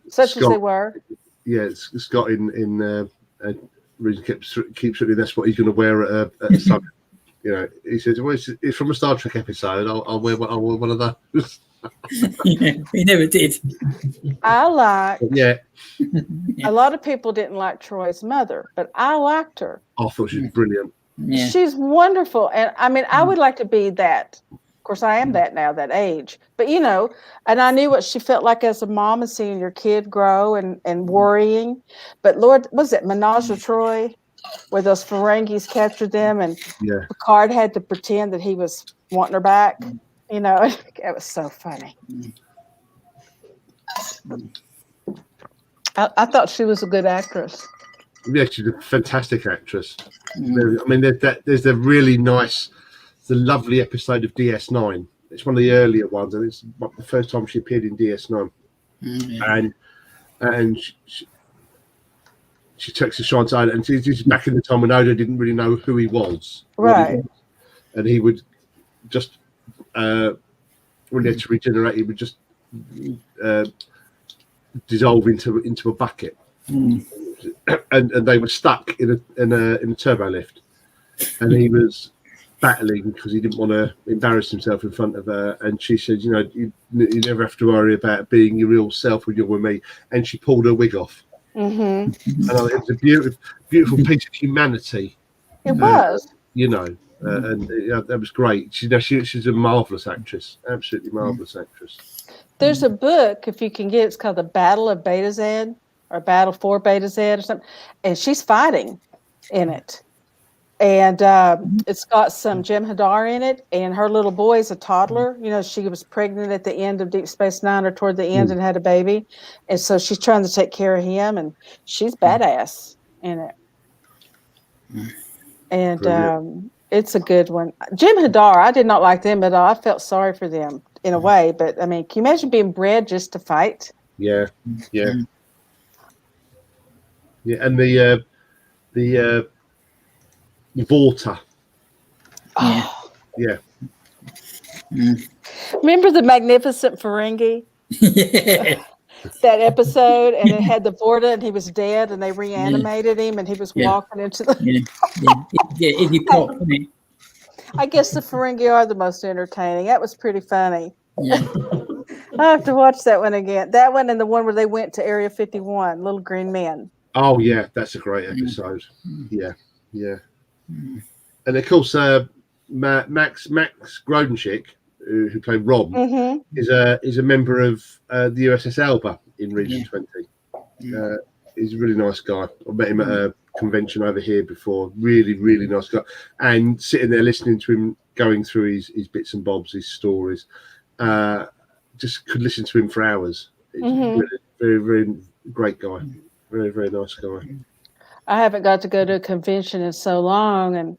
Such Scott, as they were. Yeah, Scott in Region keeps saying that's what he's going to wear at a summit. He says, "Well, it's from a Star Trek episode. I'll wear one of those." He never did. I liked. Yeah. A lot of people didn't like Troy's mother, but I liked her. I thought she was brilliant. Yeah. She's wonderful, and I mean, I would like to be that. Of course, I am that now, that age. But and I knew what she felt like as a mom and seeing your kid grow and worrying. But Lord, was it Menage a Troy? Where those Ferengis captured them, and Picard had to pretend that he was wanting her back. It was so funny. I thought she was a good actress. Yeah, she's a fantastic actress. I mean, there's a really nice, the lovely episode of DS9. It's one of the earlier ones, and it's the first time she appeared in DS9. And she takes a shot out, and this is back in the time when Odo didn't really know who he was. Right. And he would just, when he had to regenerate, he would just dissolve into a bucket. And they were stuck in a turbo lift. And he was battling because he didn't want to embarrass himself in front of her. And she said, you never have to worry about being your real self when you're with me. And she pulled her wig off. And it was a beautiful piece of humanity. It was. And that was great. She's a marvelous actress, absolutely marvelous actress. There's a book, if you can get it, it's called The Battle of Beta Z, or Battle for Beta Z, or something, and she's fighting in it. And it's got some Jem'Hadar in it, and her little boy is a toddler. She was pregnant at the end of Deep Space Nine, or toward the end, and had a baby. And so she's trying to take care of him, and she's badass in it. And it's a good one. Jem'Hadar, I did not like them at all. I felt sorry for them in a way. But, I mean, can you imagine being bred just to fight? Yeah. And the Vorta, Oh, Yeah. remember the Magnificent Ferengi? Yeah. That episode, and it had the Vorta, and he was dead, and they reanimated him, and he was walking into the. Yeah, Iggy Pop, isn't it? I guess the Ferengi are the most entertaining. That was pretty funny. Yeah. I have to watch that one again. That one and the one where they went to Area 51, Little Green Men. Oh yeah, that's a great episode. Yeah. And of course, Max Grodenchik, who played Rom, is a member of the USS Elba in Region 20. He's a really nice guy. I met him at a convention over here before. Really, really nice guy. And sitting there listening to him going through his bits and bobs, his stories, just could listen to him for hours. He's really, very, very great guy. Very, very nice guy. I haven't got to go to a convention in so long, and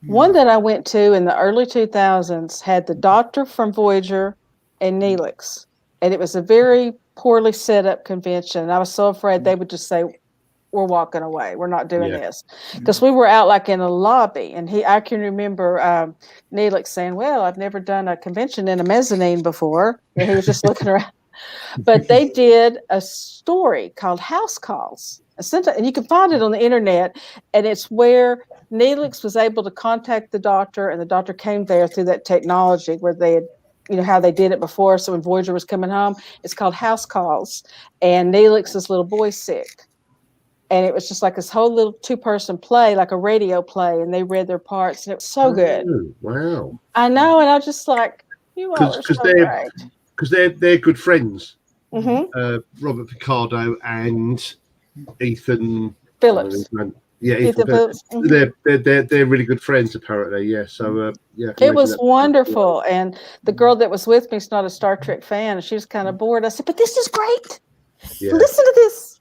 one that I went to in the early 2000s had the Doctor from Voyager and Neelix, and it was a very poorly set up convention. And I was so afraid they would just say, "We're walking away. We're not doing this," because we were out like in a lobby, and I can remember Neelix saying, "Well, I've never done a convention in a mezzanine before," and he was just looking around. But they did a story called House Calls. And you can find it on the internet, and it's where Neelix was able to contact the Doctor, and the Doctor came there through that technology where they had, how they did it before. So when Voyager was coming home, it's called House Calls, and Neelix's little boy's sick. And it was just like this whole little 2-person play, like a radio play, and they read their parts, and it was so good. Wow. I know, and I was just like, you all are so great. Because they're good friends. Robert Picardo and Ethan Phillips. Ethan Phillips. They're really good friends apparently. Yeah. So it was wonderful. And the girl that was with me is not a Star Trek fan, and she was kind of bored. I said, "But this is great. Listen to this,"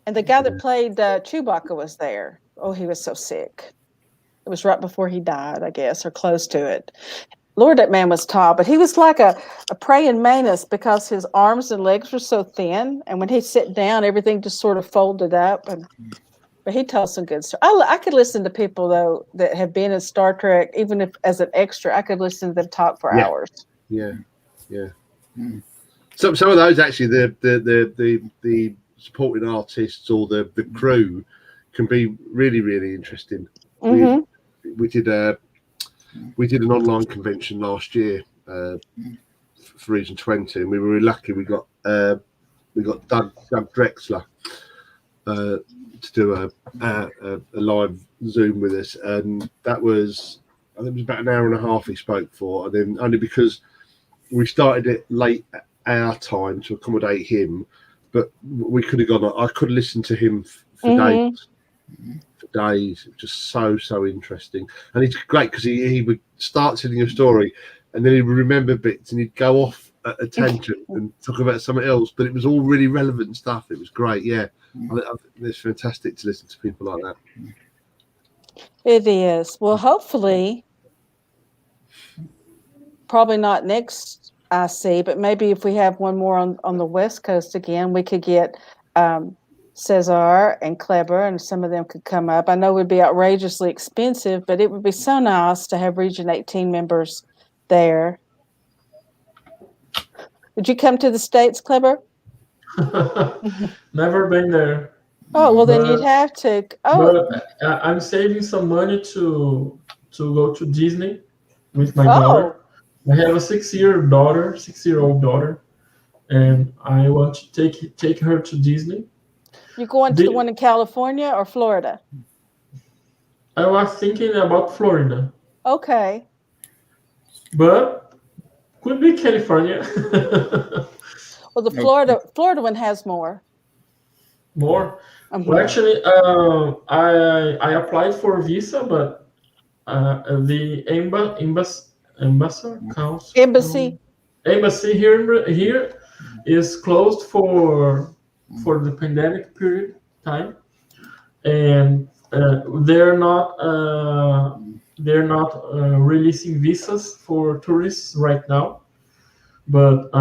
And the guy that played Chewbacca was there. Oh, he was so sick. It was right before he died, I guess, or close to it. Lord, that man was tall, but he was like a praying mantis because his arms and legs were so thin. And when he sat down, everything just sort of folded up. But he told some good stories. I could listen to people, though, that have been in Star Trek, even if as an extra, I could listen to them talk for hours. Yeah. Some of those, actually, the supporting artists or the crew can be really, really interesting. We did an online convention last year for Region 20, and we were really lucky. We got Doug Drexler to do a live Zoom with us, and that was, I think it was about an hour and a half he spoke for, and then only because we started it late our time to accommodate him, but we could have gone. I could listen to him for days. Days, just so interesting, and it's great because he would start telling a story, and then he would remember bits, and he'd go off at a tangent and talk about something else, but it was all really relevant stuff. It was great. I think it's fantastic to listen to people like that. It is. Well, hopefully, probably not next IC, but maybe if we have one more on the West Coast again, we could get Cesar and Cleber, and some of them could come up. I know it would be outrageously expensive, but it would be so nice to have Region 18 members there. Did you come to the States, Cleber? Never been there. Oh, well, then you'd have to. But I'm saving some money to go to Disney with my daughter. I have a 6-year-old daughter, and I want to take her to Disney. You going to the one in California or Florida? I was thinking about Florida. Okay. But could be California. Well, the Florida one has more. More? Well, actually, I applied for a visa, but the embassy here is closed for the pandemic period time, and they're not releasing visas for tourists right now. But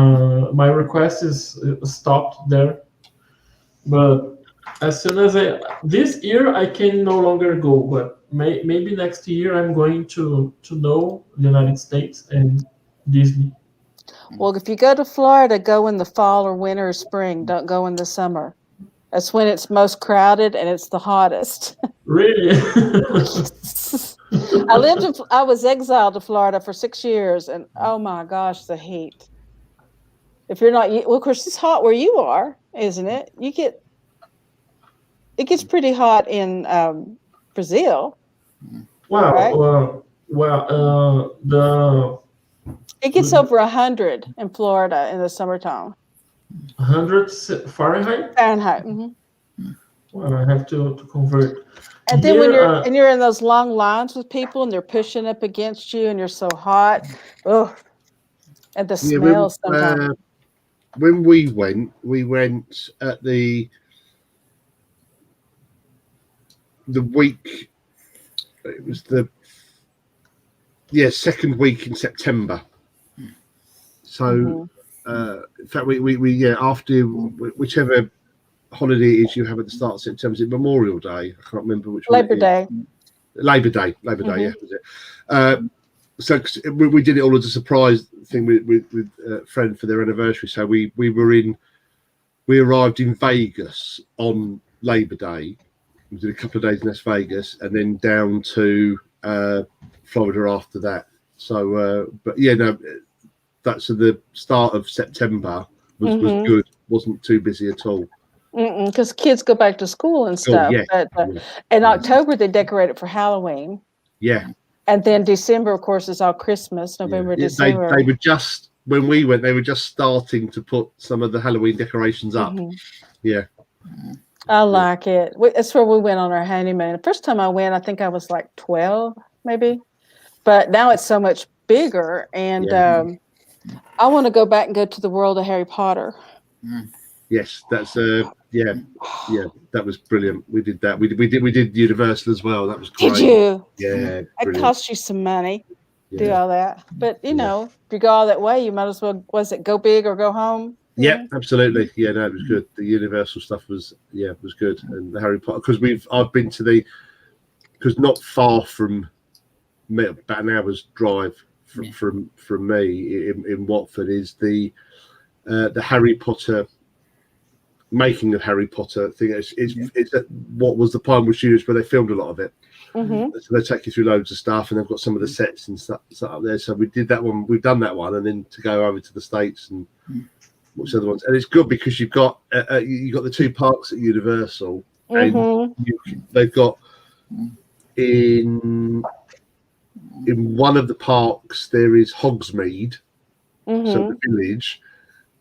my request is stopped there. But as soon as this year I can no longer go, but maybe next year I'm going to know the United States and Disney. Well, if you go to Florida, go in the fall or winter or spring. Don't go in the summer. That's when it's most crowded and it's the hottest. Really? I was exiled to Florida for 6 years, and oh my gosh, the heat. If you're not, well, of course, it's hot where you are, isn't it? It gets pretty hot in Brazil. Wow. Right? It gets over 100 in Florida in the summertime. 100 Fahrenheit? Fahrenheit. Mm-hmm. Well, I have to convert. And then when you're in those long lines with people and they're pushing up against you and you're so hot, ugh, and the smell sometimes. When we went at the week. It was the second week in September. So in fact, we after whichever holiday it is you have at the start of September, is it Memorial Day? I can't remember which one. Labor Day. Labor Day, yeah, was it? So we did it all as a surprise thing with a friend for their anniversary. So we arrived in Vegas on Labor Day. We did a couple of days in Las Vegas and then down to Florida after that. So, but yeah, no, that's the start of September was good. Wasn't too busy at all. Because kids go back to school and stuff. Yeah. But in October, they decorate it for Halloween. Yeah. And then December, of course, is all Christmas, November, December. They were just, when we went, they were just starting to put some of the Halloween decorations up. Yeah. I like it. That's where we went on our honeymoon. The first time I went, I think I was like 12, maybe. But now it's so much bigger. And I want to go back and go to the world of Harry Potter. Yes, that's that was brilliant. We did that. We did Universal as well. That was great. Did you? Yeah. It cost you some money to do all that. But you know, if you go all that way, you might as well go big or go home? Yeah, absolutely. Yeah, no, it was good. The Universal stuff was good. And the Harry Potter, because I've been to because not far from me, about an hour's drive from me in Watford is the Harry Potter making of Harry Potter thing. It's at what was the Pinewood Studios where they filmed a lot of it. So they take you through loads of stuff, and they've got some of the sets and stuff up there. So we did that one. We've done that one, and then to go over to the States and watch the other ones. And it's good because you've got the two parks at Universal, and they've got in one of the parks there is Hogsmeade, so the village,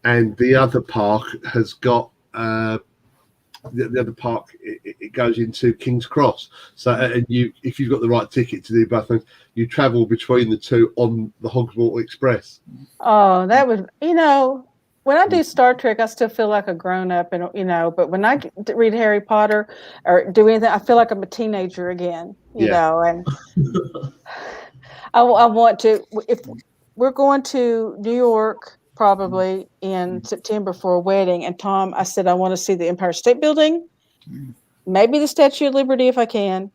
and the other park has got the other park. It goes into King's Cross. So and if you've got the right ticket to do both things, you travel between the two on the Hogswater Express. Oh, that was when I do Star Trek, I still feel like a grown up, and but when I read Harry Potter or do anything, I feel like I'm a teenager again. You know, and I want to. If we're going to New York probably in September for a wedding, and Tom, I said I want to see the Empire State Building, maybe the Statue of Liberty if I can,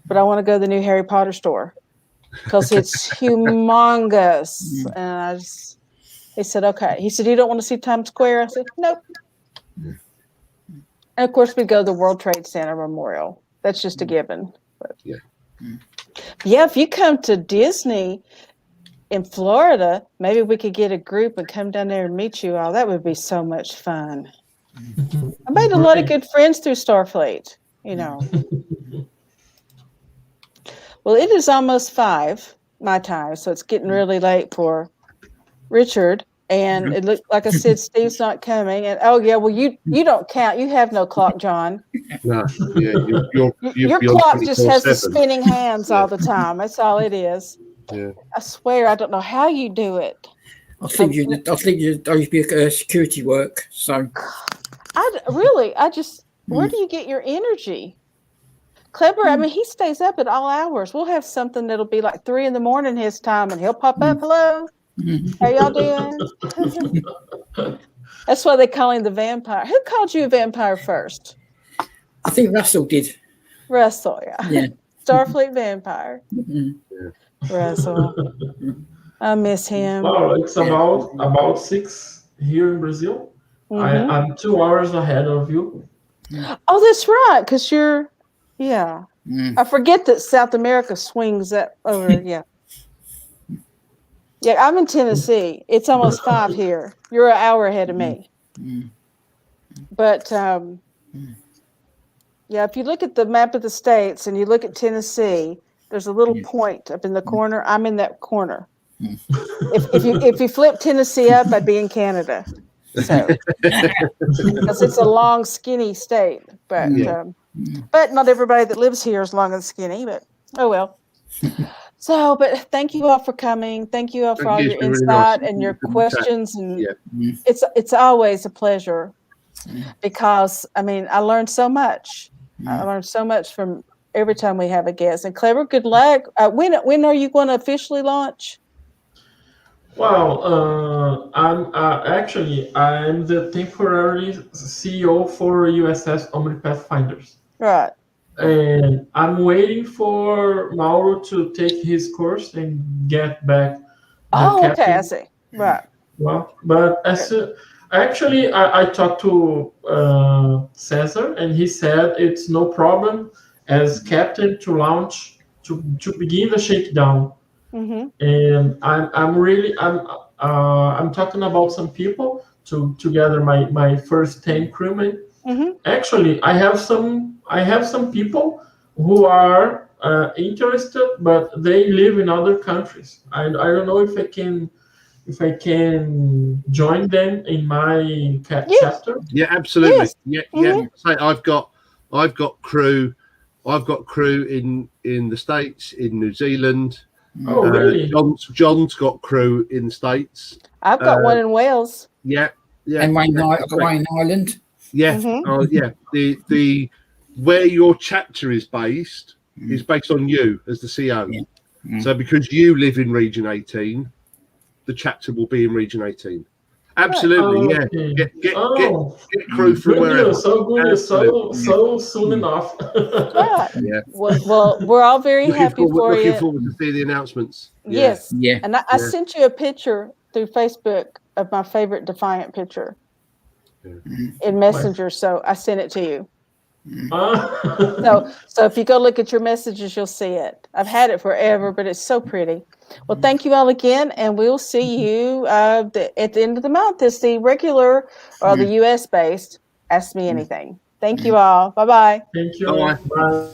but I want to go to the new Harry Potter store because it's humongous, and he said, okay. He said, you don't want to see Times Square? I said, nope. And of course, we go to the World Trade Center Memorial. That's just a given. But, if you come to Disney in Florida, maybe we could get a group and come down there and meet you all. That would be so much fun. I made a lot of good friends through Starfleet, Well, it is almost 5 my time, so it's getting really late for Richard, and it looked like I said Steve's not coming, and you don't count. You have no clock, John. No, your clock just has the spinning hands all the time. That's all it is. Yeah. I swear I don't know how you do it. I think you used to be security work. So where do you get your energy? Cleber, I mean, he stays up at all hours. We'll have something that'll be like 3 a.m. his time, and he'll pop up. Hello, how y'all doing? That's why they call him the vampire. Who called you a vampire first? I think Russell did. Russell, yeah. Starfleet vampire. Mhm. Russell. I miss him. Well, it's about 6 here in Brazil. Mhm. I'm 2 hours ahead of you. Oh, that's right, because you're, yeah. Mm. I forget that South America swings that over. Yeah. Yeah, I'm in Tennessee. It's almost 5 here. You're an hour ahead of me. Mm. But yeah, if you look at the map of the states and you look at Tennessee, there's a little point up in the corner. I'm in that corner. If you flip Tennessee up, I'd be in Canada. So because it's a long, skinny state, but not everybody that lives here is long and skinny. But oh well. So, but thank you all for coming. Thank you all for all you. your It's been really insight nice. and your Good chat. questions, and Yeah. it's always a pleasure because I mean I learned so much. I learned so much from every time we have a guest. And Cleber, good luck. When are you going to officially launch? Well, I'm the temporary CEO for USS OMNIPathfinders. Right. And I'm waiting for Mauro to take his course and get back. Oh, okay, captain. I see. Right. Well, but I talked to Cesar, and he said it's no problem as captain to launch to begin the shakedown. Mm-hmm. And I'm talking about some people to gather my first 10 crewmen. Mm-hmm. Actually, I have some people who are interested, but they live in other countries. I don't know if I can join them in my chapter. Yeah, absolutely. Yes. Yeah. Say I've got crew in the States, in New Zealand. Oh, really? John's got crew in the States. I've got one in Wales. Yeah. And I've got one in Ireland. Yeah. Mhm. Yeah. The where your chapter is based on you as the CO. Yeah. So because you live in Region 18, the chapter will be in Region 18. Absolutely, Okay. Get crew from Good wherever. news, so good news, so soon enough. Right. Yeah. Well, we're all very happy for you. Looking forward to see the announcements. Yes. Yeah. And I sent you a picture through Facebook of my favorite Defiant picture in Messenger, so I sent it to you. So if you go look at your messages, you'll see it. I've had it forever, but it's so pretty. Well, thank you all again, and we'll see you at the end of the month. It's the regular or the US based Ask Me Anything. Thank you all. Bye-bye. Thank you. Bye. Bye.